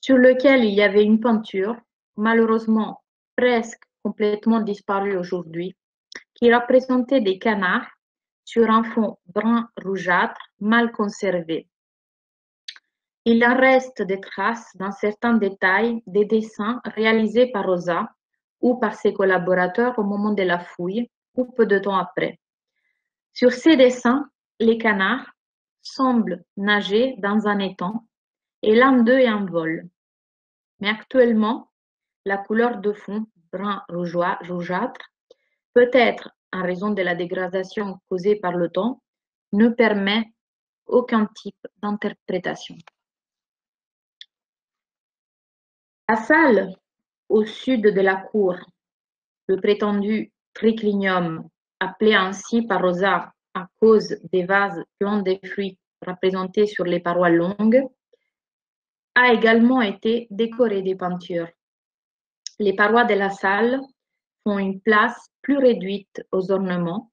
sur lequel il y avait une peinture, malheureusement presque complètement disparue aujourd'hui, qui représentait des canards sur un fond brun rougeâtre mal conservé. Il en reste des traces dans certains détails des dessins réalisés par Rosa ou par ses collaborateurs au moment de la fouille ou peu de temps après. Sur ces dessins, les canards semblent nager dans un étang et l'un d'eux est en vol. Mais actuellement, la couleur de fond brun rougeâtre, peut-être en raison de la dégradation causée par le temps, ne permet aucun type d'interprétation. La salle au sud de la cour, le prétendu triclinium, appelé ainsi par Rosa à cause des vases pleins de fruits représentés sur les parois longues, a également été décoré de peintures. Les parois de la salle font une place plus réduite aux ornements,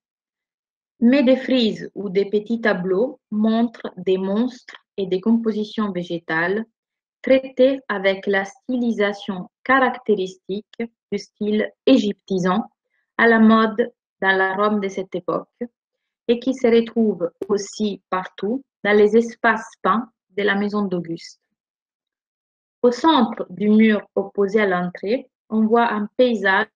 mais des frises ou des petits tableaux montrent des monstres et des compositions végétales traités avec la stylisation caractéristique du style égyptisant à la mode dans la Rome de cette époque et qui se retrouve aussi partout dans les espaces peints de la maison d'Auguste. Au centre du mur opposé à l'entrée, on voit un paysage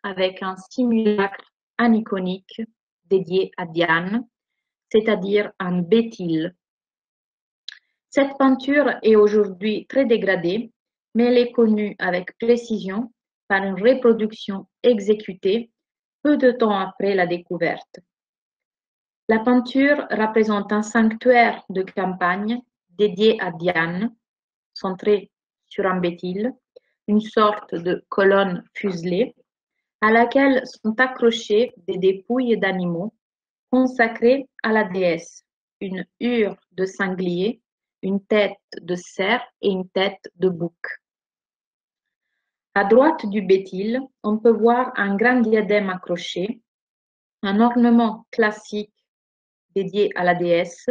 avec un simulacre aniconique dédié à Diane, c'est-à-dire un Béthyle. Cette peinture est aujourd'hui très dégradée, mais elle est connue avec précision par une reproduction exécutée peu de temps après la découverte. La peinture représente un sanctuaire de campagne dédié à Diane, centré sur un Béthyle, une sorte de colonne fuselée, à laquelle sont accrochées des dépouilles d'animaux consacrés à la déesse, une hure de sanglier, une tête de cerf et une tête de bouc. À droite du Béthyle, on peut voir un grand diadème accroché, un ornement classique dédié à la déesse,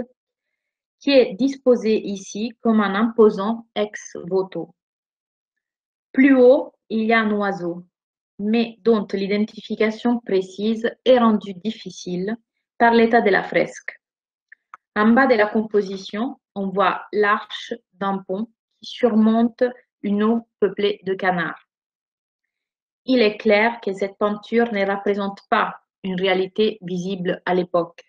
qui est disposé ici comme un imposant ex-voto. Plus haut, il y a un oiseau, mais dont l'identification précise est rendue difficile par l'état de la fresque. En bas de la composition, on voit l'arche d'un pont qui surmonte une eau peuplée de canards. Il est clair que cette peinture ne représente pas une réalité visible à l'époque.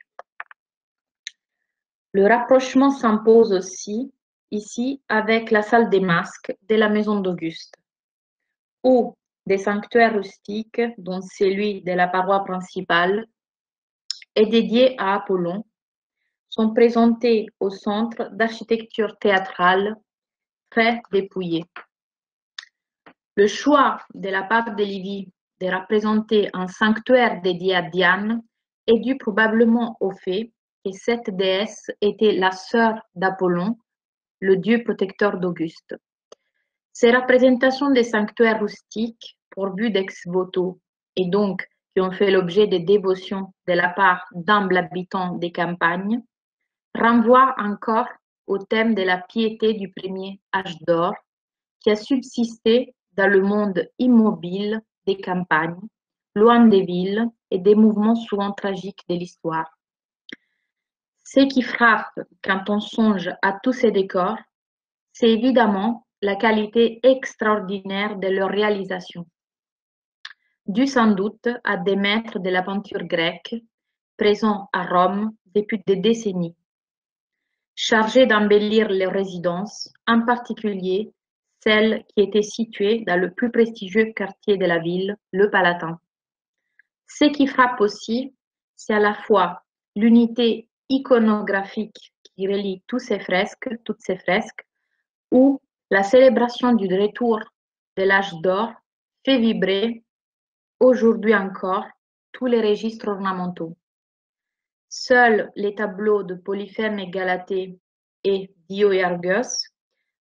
Le rapprochement s'impose aussi ici avec la salle des masques de la maison d'Auguste, où des sanctuaires rustiques, dont celui de la paroi principale, est dédié à Apollon, sont présentés au centre d'architecture théâtrale très dépouillée. Le choix de la part de Livy de représenter un sanctuaire dédié à Diane est dû probablement au fait que cette déesse était la sœur d'Apollon, le dieu protecteur d'Auguste. Ces représentations des sanctuaires rustiques, pourvus d'ex-voto, et donc qui ont fait l'objet de dévotions de la part d'humbles habitants des campagnes, renvoient encore au thème de la piété du premier âge d'or, qui a subsisté dans le monde immobile des campagnes, loin des villes et des mouvements souvent tragiques de l'histoire. Ce qui frappe quand on songe à tous ces décors, c'est évidemment la qualité extraordinaire de leur réalisation, due sans doute à des maîtres de la peinture grecque présents à Rome depuis des décennies. chargé d'embellir les résidences, en particulier celles qui étaient situées dans le plus prestigieux quartier de la ville, le Palatin. Ce qui frappe aussi, c'est à la fois l'unité iconographique qui relie toutes ces fresques, où la célébration du retour de l'âge d'or fait vibrer, aujourd'hui encore, tous les registres ornementaux. Seuls les tableaux de Polyphème et Galatée et Dio et Argos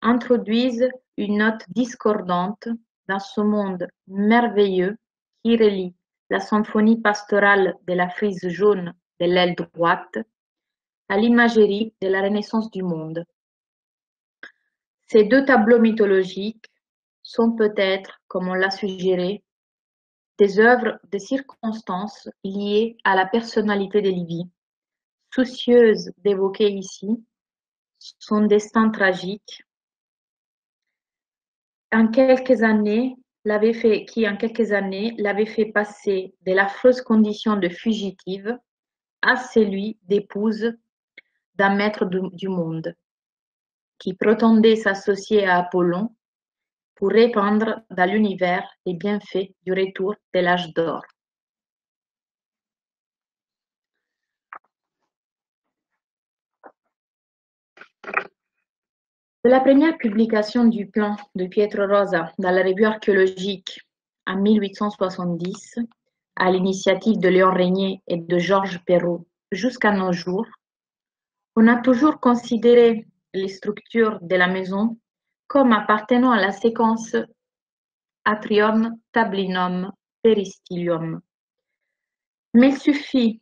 introduisent une note discordante dans ce monde merveilleux qui relie la symphonie pastorale de la frise jaune de l'aile droite à l'imagerie de la Renaissance du monde. Ces deux tableaux mythologiques sont peut-être, comme on l'a suggéré, des œuvres de circonstances liées à la personnalité de Livie, soucieuse d'évoquer ici son destin tragique, qui en quelques années l'avait fait passer de l'affreuse condition de fugitive à celui d'épouse d'un maître du monde, qui prétendait s'associer à Apollon pour répandre dans l'univers les bienfaits du retour de l'âge d'or. De la première publication du plan de Pietro Rosa dans la revue archéologique en 1870, à l'initiative de Léon Régnier et de Georges Perrault, jusqu'à nos jours, on a toujours considéré les structures de la maison comme appartenant à la séquence Atrium Tablinum Peristylium. Mais il suffit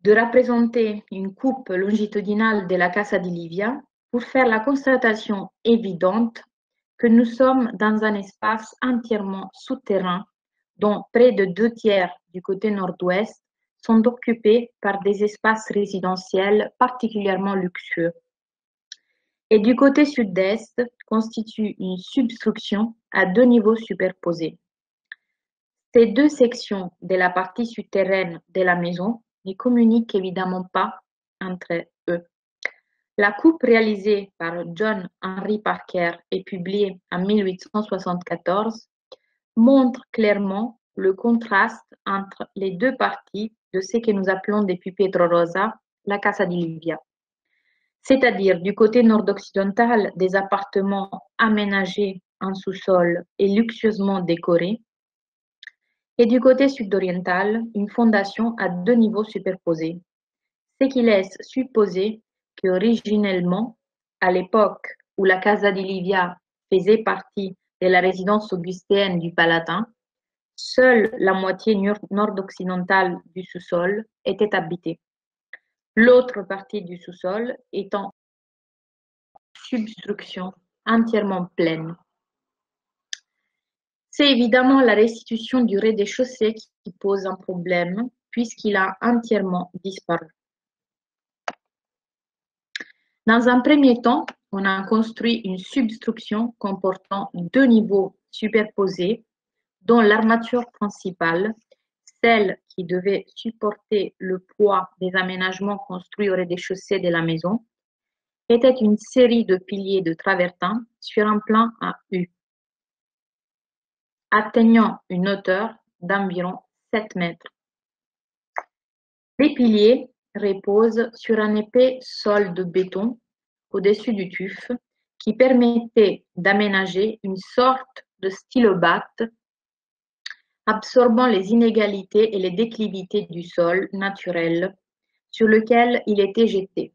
de représenter une coupe longitudinale de la Casa di Livia pour faire la constatation évidente que nous sommes dans un espace entièrement souterrain dont près de 2/3 du côté nord-ouest sont occupés par des espaces résidentiels particulièrement luxueux. Et du côté sud-est constitue une substruction à 2 niveaux superposés. Ces deux sections de la partie souterraine de la maison ne communiquent évidemment pas entre eux. La coupe réalisée par John Henry Parker et publiée en 1874 montre clairement le contraste entre les deux parties de ce que nous appelons depuis Pietro Rosa la Casa di Livia, c'est-à-dire du côté nord-occidental des appartements aménagés en sous-sol et luxueusement décorés, et du côté sud-oriental, une fondation à 2 niveaux superposés, ce qui laisse supposer qu'originellement, à l'époque où la Casa di Livia faisait partie de la résidence augustéenne du Palatin, seule la moitié nord-occidentale du sous-sol était habitée, l'autre partie du sous-sol étant substruction entièrement pleine. C'est évidemment la restitution du rez-de-chaussée qui pose un problème, puisqu'il a entièrement disparu. Dans un premier temps, on a construit une substruction comportant 2 niveaux superposés, dont l'armature principale, celle qui devait supporter le poids des aménagements construits au rez-de-chaussée de la maison, était une série de piliers de travertin sur un plan à U, atteignant une hauteur d'environ 7 mètres. Les piliers reposent sur un épais sol de béton au-dessus du tuf qui permettait d'aménager une sorte de stylobate absorbant les inégalités et les déclivités du sol naturel sur lequel il était jeté.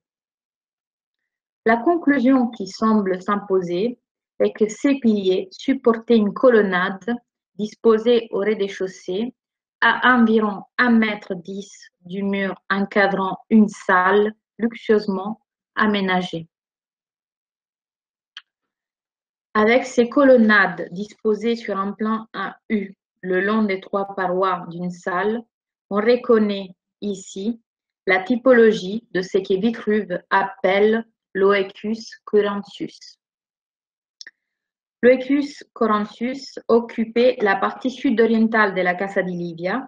La conclusion qui semble s'imposer est que ces piliers supportaient une colonnade disposée au rez-de-chaussée à environ 1,10 m du mur encadrant une salle luxueusement aménagée. Avec ces colonnades disposées sur un plan à U le long des 3 parois d'une salle, on reconnaît ici la typologie de ce que Vitruve appelle l'Oecus Corinthus. L'Oecus Corinthus occupait la partie sud-orientale de la Casa di Livia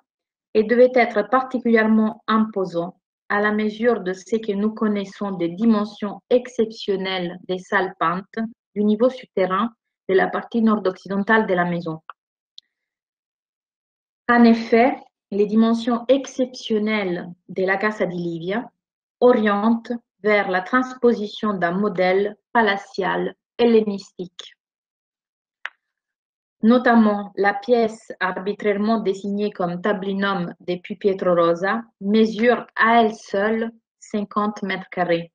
et devait être particulièrement imposant à la mesure de ce que nous connaissons des dimensions exceptionnelles des salles peintes du niveau souterrain de la partie nord-occidentale de la maison. En effet, les dimensions exceptionnelles de la Casa di Livia orientent vers la transposition d'un modèle palatial hellénistique. Notamment, la pièce arbitrairement désignée comme tablinum de Pietro Rosa mesure à elle seule 50 mètres carrés.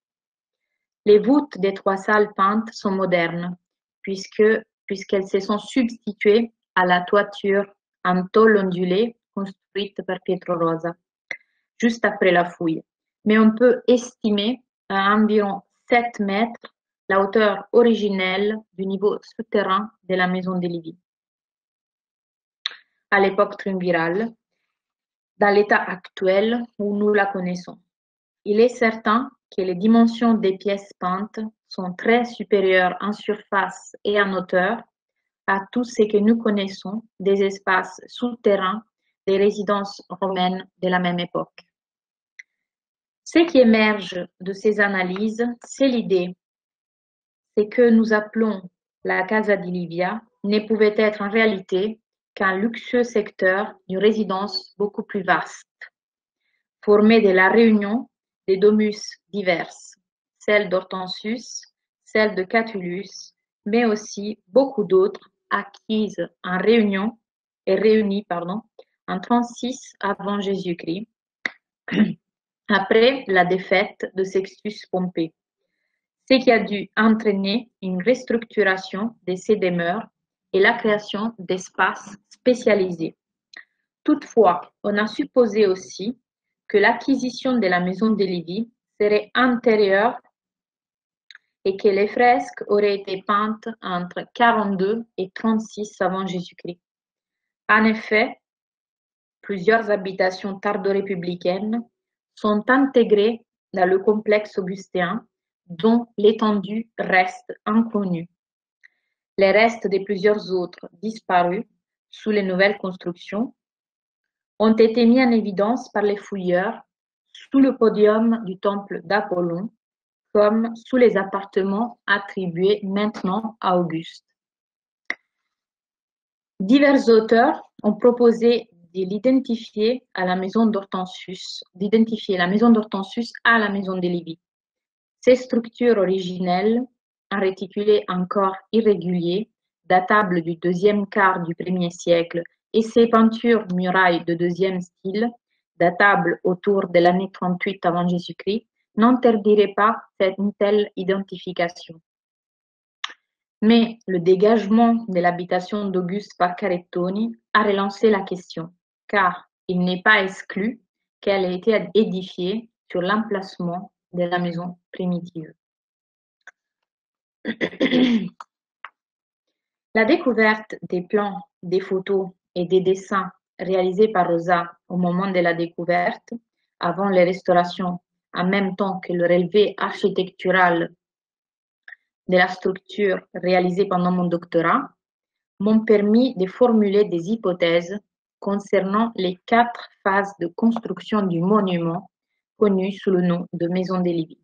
Les voûtes des trois salles peintes sont modernes, puisqu'elles se sont substituées à la toiture en tôle ondulée construite par Pietro Rosa, juste après la fouille. Mais on peut estimer à environ 7 mètres la hauteur originelle du niveau souterrain de la maison de Livy. À l'époque triumvirale, dans l'état actuel où nous la connaissons. Il est certain que les dimensions des pièces peintes sont très supérieures en surface et en hauteur à tout ce que nous connaissons des espaces souterrains des résidences romaines de la même époque. Ce qui émerge de ces analyses, c'est l'idée que ce que nous appelons la Casa di Livia ne pouvait être en réalité qu'un luxueux secteur d'une résidence beaucoup plus vaste, formé de la réunion des domus diverses, celle d'Hortensius, celle de Catullus, mais aussi beaucoup d'autres acquises en réunion et réunies en 36 avant Jésus-Christ, après la défaite de Sextus Pompée, ce qui a dû entraîner une restructuration de ces demeures et la création d'espaces spécialisés. Toutefois, on a supposé aussi que l'acquisition de la maison de Livy serait antérieure et que les fresques auraient été peintes entre 42 et 36 avant Jésus-Christ. En effet, plusieurs habitations tardo-républicaines sont intégrées dans le complexe augustéen, dont l'étendue reste inconnue. Les restes de plusieurs autres disparus sous les nouvelles constructions ont été mis en évidence par les fouilleurs sous le podium du temple d'Apollon, comme sous les appartements attribués maintenant à Auguste. Divers auteurs ont proposé d'identifier la maison d'Hortensius à la maison de Livy. Ces structures originelles, en réticulé encore irrégulier, datables du deuxième quart du Ier siècle, et ces peintures murailles de deuxième style, datables autour de l'année 38 avant Jésus-Christ, n'interdiraient pas une telle identification. Mais le dégagement de l'habitation d'Auguste par Carettoni a relancé la question, car il n'est pas exclu qu'elle ait été édifiée sur l'emplacement de la maison primitive. La découverte des plans, des photos et des dessins réalisés par Rosa au moment de la découverte, avant les restaurations, en même temps que le relevé architectural de la structure réalisée pendant mon doctorat, m'ont permis de formuler des hypothèses concernant les 4 phases de construction du monument connu sous le nom de Maison de Livy.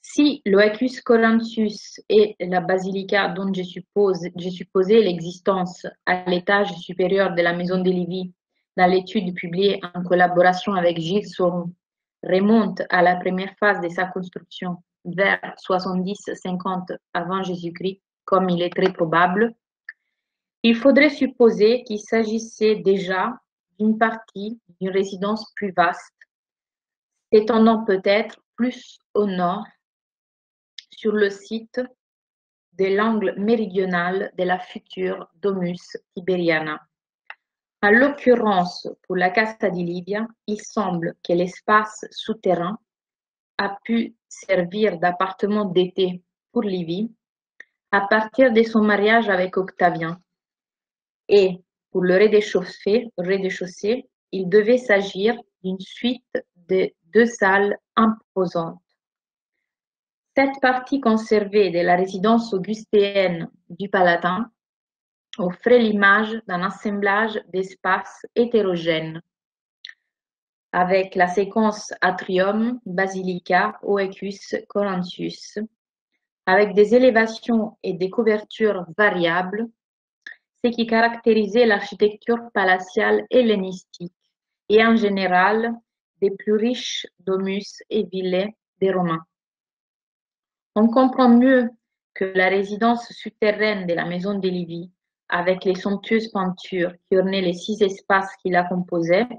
Si l'Oecus Corinthus et la basilica dont j'ai supposé l'existence à l'étage supérieur de la Maison de Livy dans l'étude publiée en collaboration avec Gilles Sauron remontent à la première phase de sa construction vers 70-50 avant Jésus-Christ, comme il est très probable, il faudrait supposer qu'il s'agissait déjà d'une partie d'une résidence plus vaste, s'étendant peut-être plus au nord sur le site de l'angle méridional de la future Domus Tiberiana. En l'occurrence, pour la Casa di Livia, il semble que l'espace souterrain a pu servir d'appartement d'été pour Livy à partir de son mariage avec Octavien. Et pour le rez-de-chaussée, il devait s'agir d'une suite de 2 salles imposantes. Cette partie conservée de la résidence augustéenne du Palatin offrait l'image d'un assemblage d'espaces hétérogènes. avec la séquence atrium, basilica, oecus, corinthius, avec des élévations et des couvertures variables, ce qui caractérisait l'architecture palatiale hellénistique et en général des plus riches domus et villas des Romains. On comprend mieux que la résidence souterraine de la maison de Livy, avec les somptueuses peintures qui ornaient les 6 espaces qui la composaient,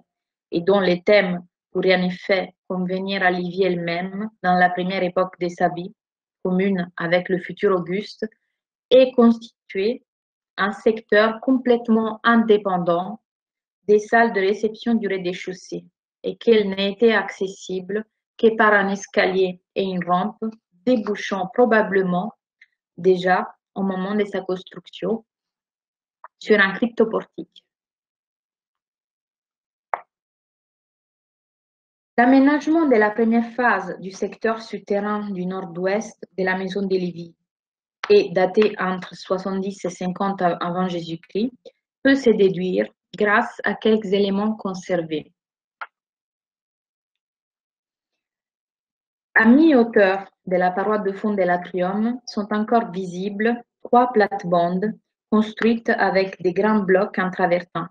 et dont les thèmes pourraient en effet convenir à Livy elle-même dans la première époque de sa vie, commune avec le futur Auguste, est constitué un secteur complètement indépendant des salles de réception du rez-de-chaussée et qu'elle n'était accessible que par un escalier et une rampe débouchant probablement déjà au moment de sa construction sur un cryptoportique. L'aménagement de la première phase du secteur souterrain du nord-ouest de la maison de Livy est daté entre 70 et 50 avant Jésus-Christ peut se déduire grâce à quelques éléments conservés. À mi-hauteur de la paroi de fond de l'atrium sont encore visibles 3 plates-bandes construites avec des grands blocs en travertin.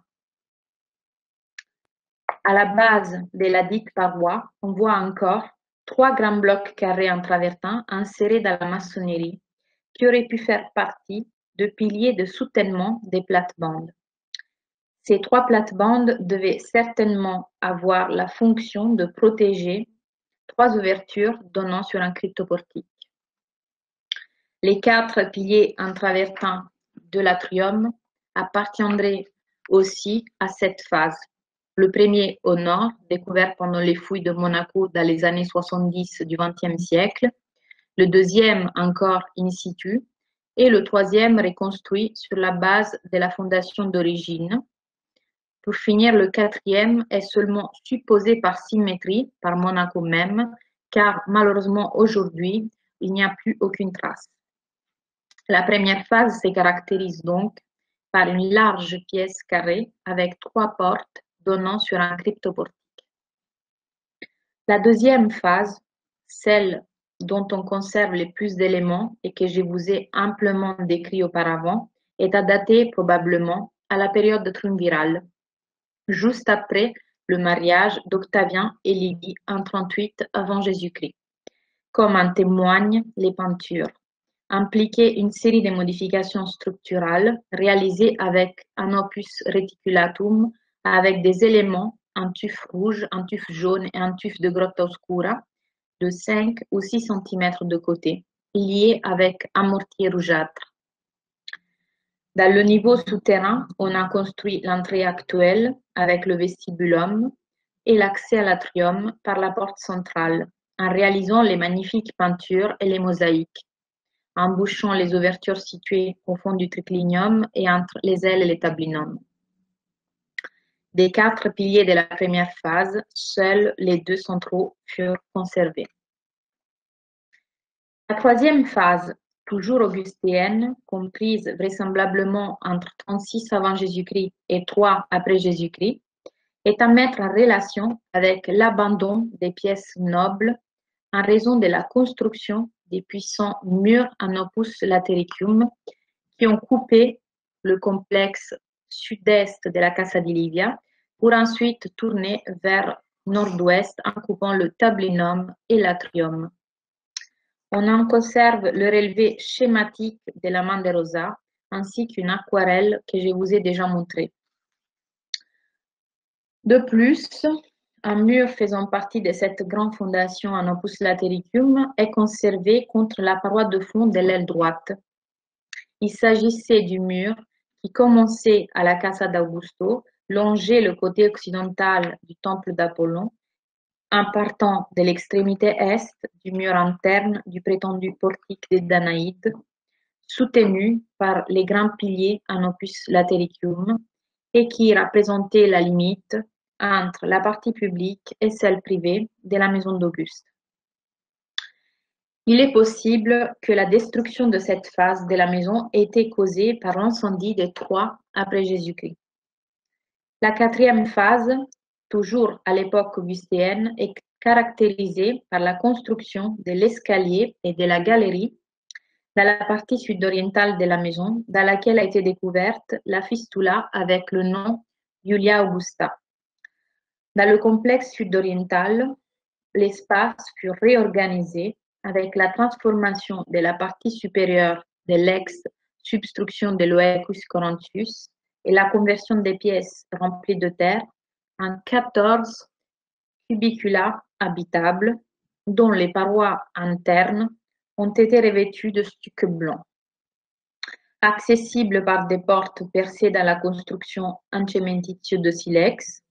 À la base de la dite paroi, on voit encore 3 grands blocs carrés en travertin insérés dans la maçonnerie qui auraient pu faire partie de piliers de soutènement des plates-bandes. Ces 3 plates-bandes devaient certainement avoir la fonction de protéger 3 ouvertures donnant sur un cryptoportique. Les 4 piliers en travertin de l'atrium appartiendraient aussi à cette phase. Le premier au nord, découvert pendant les fouilles de Monaco dans les années 70 du XXe siècle, le deuxième encore in situ, et le troisième reconstruit sur la base de la fondation d'origine. Pour finir, le quatrième est seulement supposé par symétrie, par Monaco même, car malheureusement aujourd'hui, il n'y a plus aucune trace. La première phase se caractérise donc par une large pièce carrée avec 3 portes donnant sur un cryptoportique. La deuxième phase, celle dont on conserve le plus d'éléments et que je vous ai amplement décrit auparavant, est à dater probablement à la période triumvirale, juste après le mariage d'Octavien et Livy en 38 avant Jésus-Christ, comme en témoignent les peintures, impliquaient une série de modifications structurales réalisées avec un opus reticulatum avec des éléments en tuf rouge, en tuf jaune et en tuf de grotta oscura de 5 ou 6 cm de côté, liés avec un mortier rougeâtre. Dans le niveau souterrain, on a construit l'entrée actuelle avec le vestibulum et l'accès à l'atrium par la porte centrale, en réalisant les magnifiques peintures et les mosaïques, en bouchant les ouvertures situées au fond du triclinium et entre les ailes et les tablinum. Des 4 piliers de la première phase, seuls les 2 centraux furent conservés. La troisième phase, toujours augustéenne, comprise vraisemblablement entre 36 avant Jésus-Christ et 3 après Jésus-Christ, est à mettre en relation avec l'abandon des pièces nobles en raison de la construction des puissants murs en opus latericium qui ont coupé le complexe sud-est de la Casa di Livia pour ensuite tourner vers nord-ouest en coupant le tablinum et l'atrium. On en conserve le relevé schématique de la main de Rosa ainsi qu'une aquarelle que je vous ai déjà montrée. De plus, un mur faisant partie de cette grande fondation en opus latericium est conservé contre la paroi de fond de l'aile droite. Il s'agissait du mur qui commençait à la Casa d'Augusto, longeait le côté occidental du temple d'Apollon, en partant de l'extrémité est du mur interne du prétendu portique des Danaïdes, soutenu par les grands piliers en opus latericium et qui représentait la limite entre la partie publique et celle privée de la maison d'Auguste. Il est possible que la destruction de cette phase de la maison ait été causée par l'incendie de Troie après Jésus-Christ. La quatrième phase toujours à l'époque augustéenne, est caractérisée par la construction de l'escalier et de la galerie dans la partie sud-orientale de la maison, dans laquelle a été découverte la fistula avec le nom Julia Augusta. Dans le complexe sud-oriental, l'espace fut réorganisé avec la transformation de la partie supérieure de l'ex-substruction de l'Oecus Corinthus et la conversion des pièces remplies de terre en 14 cubicula habitables, dont les parois internes ont été revêtues de stuc blanc. Accessibles par des portes percées dans la construction en cementiccio de silex,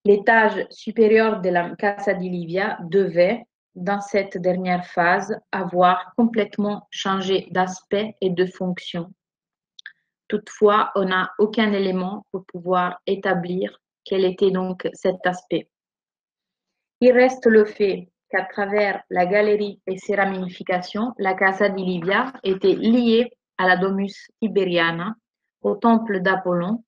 l'étage supérieur de la Casa di Livia devait, dans cette dernière phase, avoir complètement changé d'aspect et de fonction. Toutefois, on n'a aucun élément pour pouvoir établir quel était donc cet aspect. Il reste le fait qu'à travers la galerie et ses ramifications, la Casa di Livia était liée à la Domus Tiberiana, au temple d'Apollon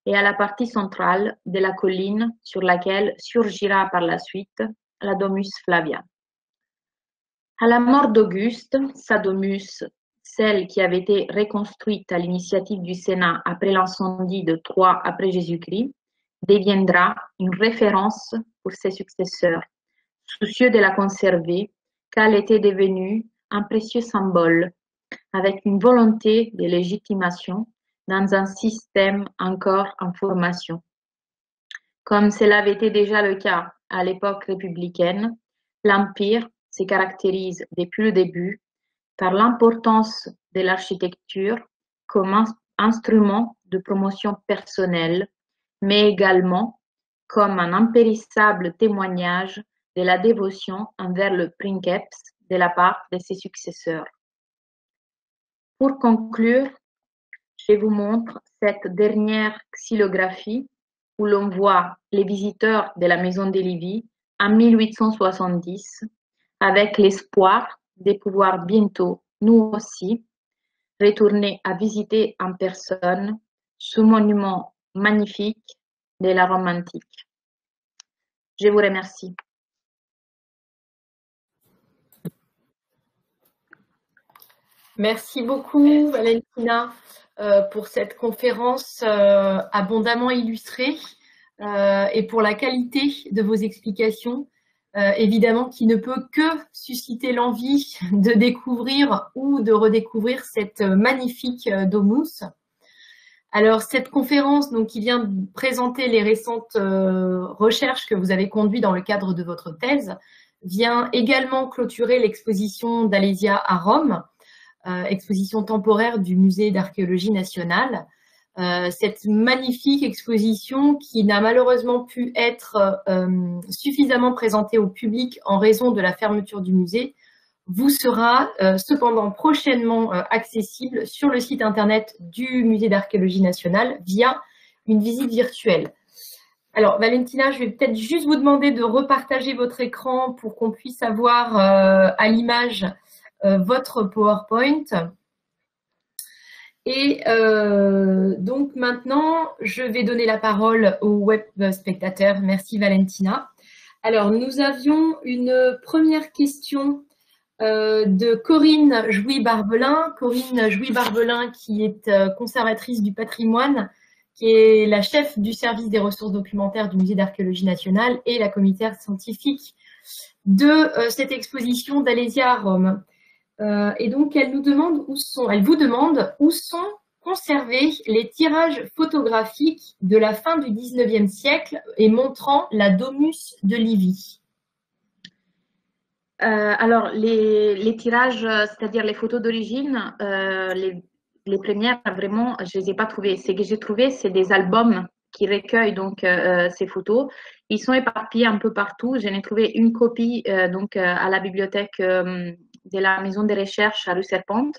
et à la partie centrale de la colline sur laquelle surgira par la suite la Domus Flavia. À la mort d'Auguste, sa Domus, celle qui avait été reconstruite à l'initiative du Sénat après l'incendie de Troie après Jésus-Christ, deviendra une référence pour ses successeurs, soucieux de la conserver, car elle était devenue un précieux symbole, avec une volonté de légitimation dans un système encore en formation. Comme cela avait été déjà le cas à l'époque républicaine, l'Empire se caractérise depuis le début par l'importance de l'architecture comme instrument de promotion personnelle, mais également comme un impérissable témoignage de la dévotion envers le princeps de la part de ses successeurs. Pour conclure, je vous montre cette dernière xylographie où l'on voit les visiteurs de la maison des Livy en 1870 avec l'espoir de pouvoir bientôt, nous aussi, retourner à visiter en personne ce monument magnifique de la Rome antique. Je vous remercie. Merci beaucoup, Valentina, pour cette conférence abondamment illustrée et pour la qualité de vos explications, évidemment qui ne peut que susciter l'envie de découvrir ou de redécouvrir cette magnifique domus. Alors, cette conférence donc, qui vient de présenter les récentes recherches que vous avez conduites dans le cadre de votre thèse vient également clôturer l'exposition d'Alésia à Rome, exposition temporaire du Musée d'archéologie nationale. Cette magnifique exposition qui n'a malheureusement pu être suffisamment présentée au public en raison de la fermeture du musée, vous sera cependant prochainement accessible sur le site internet du Musée d'archéologie nationale via une visite virtuelle. Alors, Valentina, je vais peut-être juste vous demander de repartager votre écran pour qu'on puisse avoir à l'image votre PowerPoint. Et donc maintenant, je vais donner la parole aux web spectateurs. Merci Valentina. Alors, nous avions une première question de Corinne Jouy-Barbelin. Corinne Jouy-Barbelin qui est conservatrice du patrimoine, qui est la chef du service des ressources documentaires du Musée d'archéologie nationale et la commissaire scientifique de cette exposition d'Alésia à Rome. Et donc, elle vous demande où sont conservés les tirages photographiques de la fin du 19e siècle et montrant la Domus de Livy. Alors, les tirages, c'est-à-dire les photos d'origine, les premières, vraiment, je ne les ai pas trouvées. Ce que j'ai trouvé, c'est des albums qui recueillent donc ces photos. Ils sont éparpillés un peu partout. J'en ai trouvé une copie donc à la bibliothèque de la maison de recherche à rue Serpente.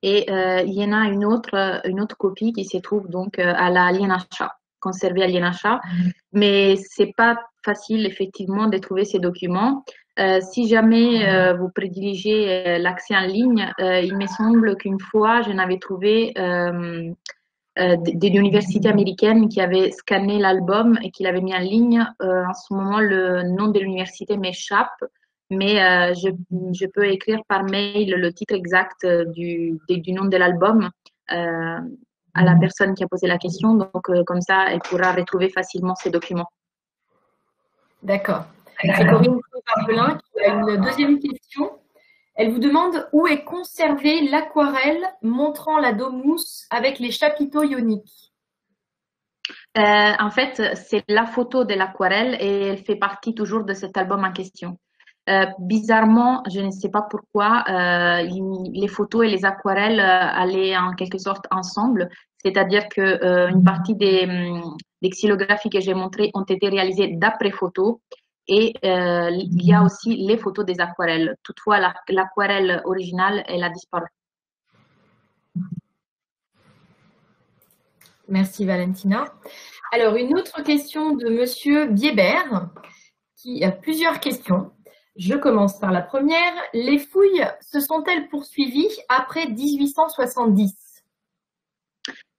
Et il y en a une autre copie qui se trouve donc à la l'INHA, conservée à l'INHA. Mais c'est pas facile effectivement de trouver ces documents. Si jamais vous privilégiez l'accès en ligne, il me semble qu'une fois, j'en avais trouvé de l'université américaine qui avait scanné l'album et qui l'avait mis en ligne. En ce moment, le nom de l'université m'échappe, mais je peux écrire par mail le titre exact du nom de l'album à la personne qui a posé la question. Donc, comme ça, elle pourra retrouver facilement ces documents. D'accord. C'est Corinne Barbelin qui a une deuxième question. Elle vous demande où est conservée l'aquarelle montrant la Domus avec les chapiteaux ioniques. En fait, c'est la photo de l'aquarelle et elle fait partie toujours de cet album en question. Bizarrement, je ne sais pas pourquoi, les photos et les aquarelles allaient en quelque sorte ensemble, c'est-à-dire que une partie des xylographies que j'ai montrées ont été réalisées d'après photos et il y a aussi les photos des aquarelles. Toutefois, l'aquarelle originale, elle a disparu. Merci Valentina. Alors, une autre question de Monsieur Biébert, qui a plusieurs questions. Je commence par la première. Les fouilles se sont-elles poursuivies après 1870?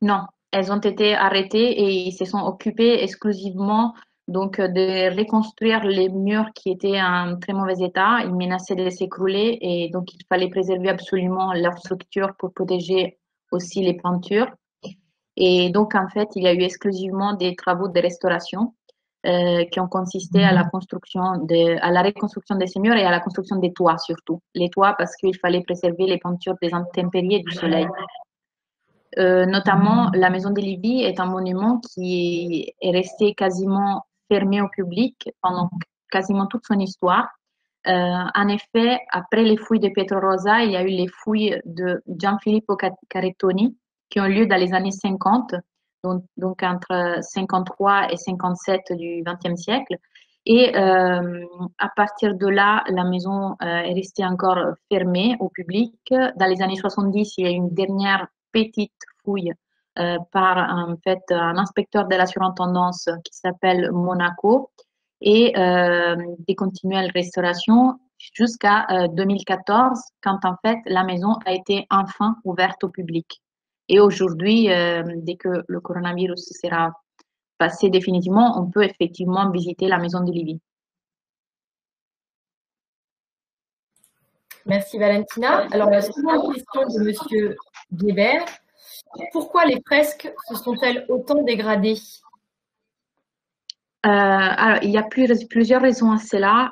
Non, elles ont été arrêtées et ils se sont occupés exclusivement donc de reconstruire les murs qui étaient en très mauvais état. Ils menaçaient de s'écrouler et donc il fallait préserver absolument leur structure pour protéger aussi les peintures. Et donc en fait, il y a eu exclusivement des travaux de restauration qui ont consisté à la à la reconstruction de ces murs et à la construction des toits surtout. Les toits parce qu'il fallait préserver les peintures des intempéries et du soleil. Notamment, la maison de Libye est un monument qui est resté quasiment fermé au public pendant quasiment toute son histoire. En effet, après les fouilles de Pietro Rosa, il y a eu les fouilles de Gianfilippo Carettoni qui ont lieu dans les années 50, donc entre 53 et 57 du XXe siècle. Et à partir de là, la maison est restée encore fermée au public. Dans les années 70, il y a eu une dernière petite fouille par en fait un inspecteur de la surintendance qui s'appelle Monaco et des continuelles restaurations jusqu'à 2014 quand en fait la maison a été enfin ouverte au public. Et aujourd'hui, dès que le coronavirus sera passé définitivement, on peut effectivement visiter la maison de Livy. Merci Valentina. Alors la seconde question de Monsieur Biébert. Pourquoi les fresques se sont-elles autant dégradées? Alors, il y a plusieurs raisons à cela.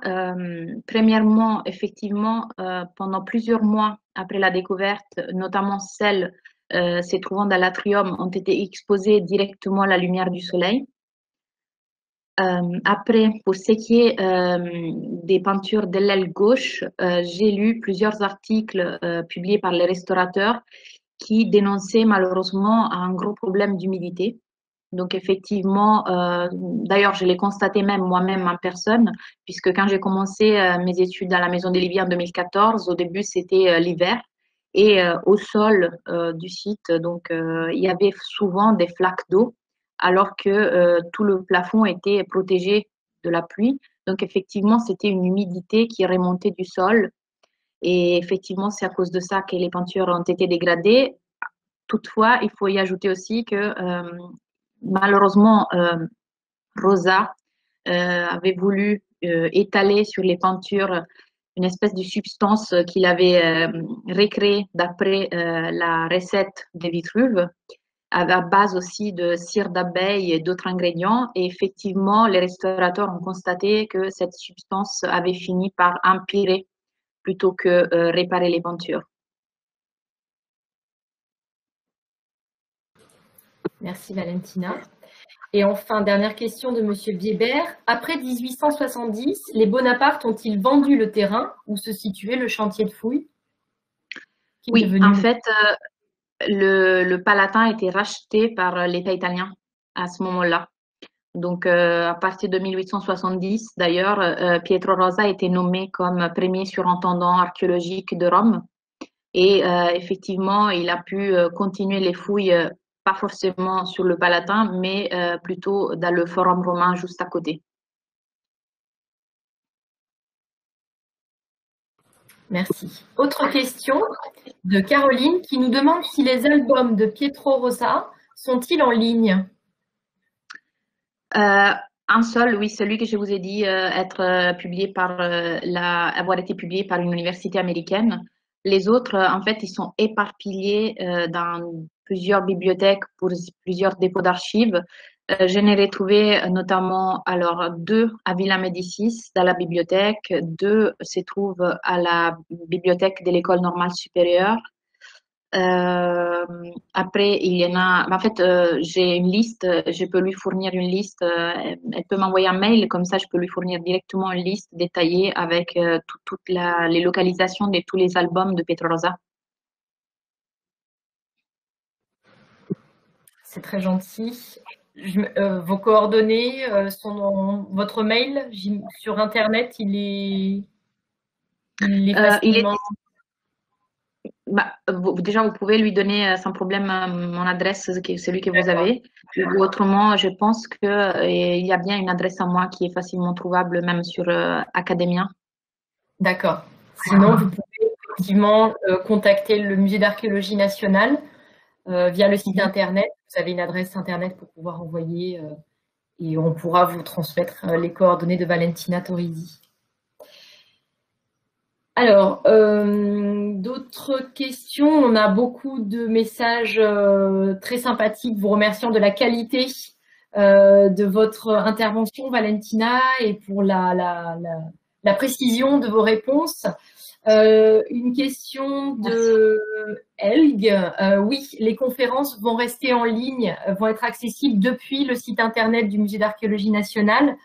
Premièrement, effectivement, pendant plusieurs mois après la découverte, notamment celles se trouvant dans l'atrium, ont été exposées directement à la lumière du soleil. Après, pour ce qui est des peintures de l'aile gauche, j'ai lu plusieurs articles publiés par les restaurateurs qui dénonçaient malheureusement un gros problème d'humidité. Donc effectivement, d'ailleurs, je l'ai constaté même moi-même en personne, puisque quand j'ai commencé mes études à la Maison des Liviers en 2014, au début c'était l'hiver, et au sol du site, donc il y avait souvent des flaques d'eau, alors que tout le plafond était protégé de la pluie. Donc effectivement, c'était une humidité qui remontait du sol, et effectivement, c'est à cause de ça que les peintures ont été dégradées. Toutefois, il faut y ajouter aussi que malheureusement, Rosa avait voulu étaler sur les peintures une espèce de substance qu'il avait recréée d'après la recette de Vitruve, à base aussi de cire d'abeille et d'autres ingrédients. Et effectivement, les restaurateurs ont constaté que cette substance avait fini par empirer plutôt que réparer les peintures. Merci Valentina. Et enfin, dernière question de Monsieur Biébert. Après 1870, les Bonaparte ont-ils vendu le terrain où se situait le chantier de fouilles? Oui, en fait, le Palatin a été racheté par l'État italien à ce moment-là. Donc, à partir de 1870, d'ailleurs, Pietro Rosa a été nommé comme premier surintendant archéologique de Rome. Et effectivement, il a pu continuer les fouilles, pas forcément sur le Palatin, mais plutôt dans le Forum romain juste à côté. Merci. Autre question de Caroline qui nous demande si les albums de Pietro Rosa sont-ils en ligne? Un seul, oui, celui que je vous ai dit être publié par avoir été publié par une université américaine. Les autres, en fait, ils sont éparpillés dans plusieurs bibliothèques pour plusieurs dépôts d'archives. Je n'ai retrouvé notamment alors deux à Villa Médicis dans la bibliothèque, deux se trouvent à la bibliothèque de l'École normale supérieure. Après, il y en a. En fait, j'ai une liste. Je peux lui fournir une liste. Elle peut m'envoyer un mail, comme ça, je peux lui fournir directement une liste détaillée avec toutes les localisations de tous les albums de Pietro Rosa. C'est très gentil. Vos coordonnées sont dans votre mail sur Internet. Il est facilement. Déjà, vous pouvez lui donner sans problème mon adresse, celui que vous avez. Ou autrement, je pense qu'il y a bien une adresse à moi qui est facilement trouvable, même sur Academia. D'accord. Sinon, vous pouvez effectivement contacter le Musée d'archéologie nationale via le site Internet. Vous avez une adresse Internet pour pouvoir envoyer et on pourra vous transmettre les coordonnées de Valentina Torrisi. Alors, d'autres questions? On a beaucoup de messages très sympathiques vous remerciant de la qualité de votre intervention, Valentina, et pour la précision de vos réponses. Une question de Helg. Oui, les conférences vont rester en ligne, vont être accessibles depuis le site internet du Musée d'archéologie nationale.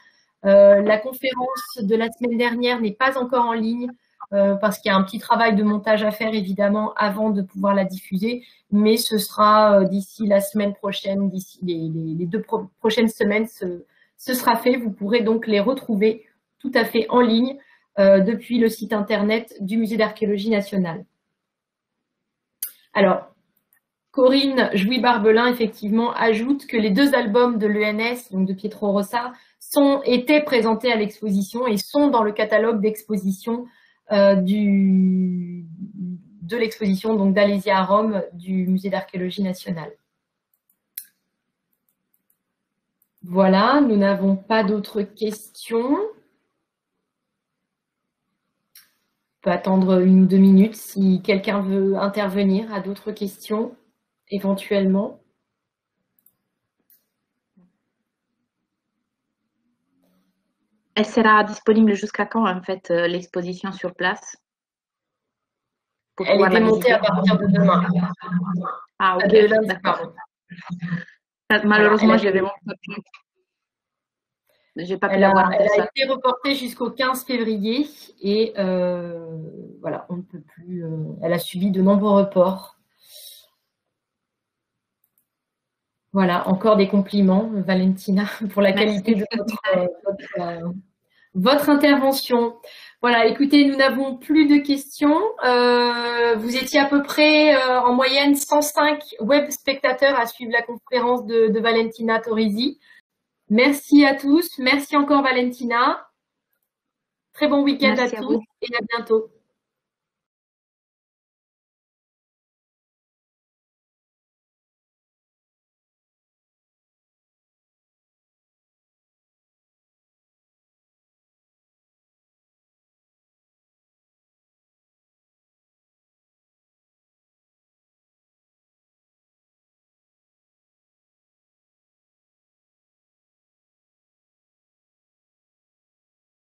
La conférence de la semaine dernière n'est pas encore en ligne parce qu'il y a un petit travail de montage à faire évidemment avant de pouvoir la diffuser, mais ce sera d'ici la semaine prochaine, d'ici les deux prochaines semaines, ce sera fait. Vous pourrez donc les retrouver tout à fait en ligne depuis le site internet du Musée d'archéologie nationale. Alors, Corinne Jouy-Barbelin, effectivement, ajoute que les deux albums de l'ENS, donc de Pietro Rosa, étaient présentés à l'exposition et sont dans le catalogue d'exposition de l'exposition donc d'Alésia à Rome du Musée d'archéologie nationale. Voilà, nous n'avons pas d'autres questions. On peut attendre 1 ou 2 minutes si quelqu'un veut intervenir à d'autres questions, éventuellement. Elle sera disponible jusqu'à quand, en fait, l'exposition sur place? Elle est démontée à partir de demain. Ah, ok. De lundi, pardon. Malheureusement, voilà, je n'ai vraiment pas pu. J'ai pas pu la voir en personne. Elle a été reportée jusqu'au 15 février et voilà, on ne peut plus. Elle a subi de nombreux reports. Voilà, encore des compliments, Valentina, pour la qualité de votre intervention. Voilà, écoutez, nous n'avons plus de questions. Vous étiez à peu près en moyenne 105 web spectateurs à suivre la conférence de Valentina Torrisi. Merci à tous. Merci encore, Valentina. Très bon week-end à tous et à bientôt.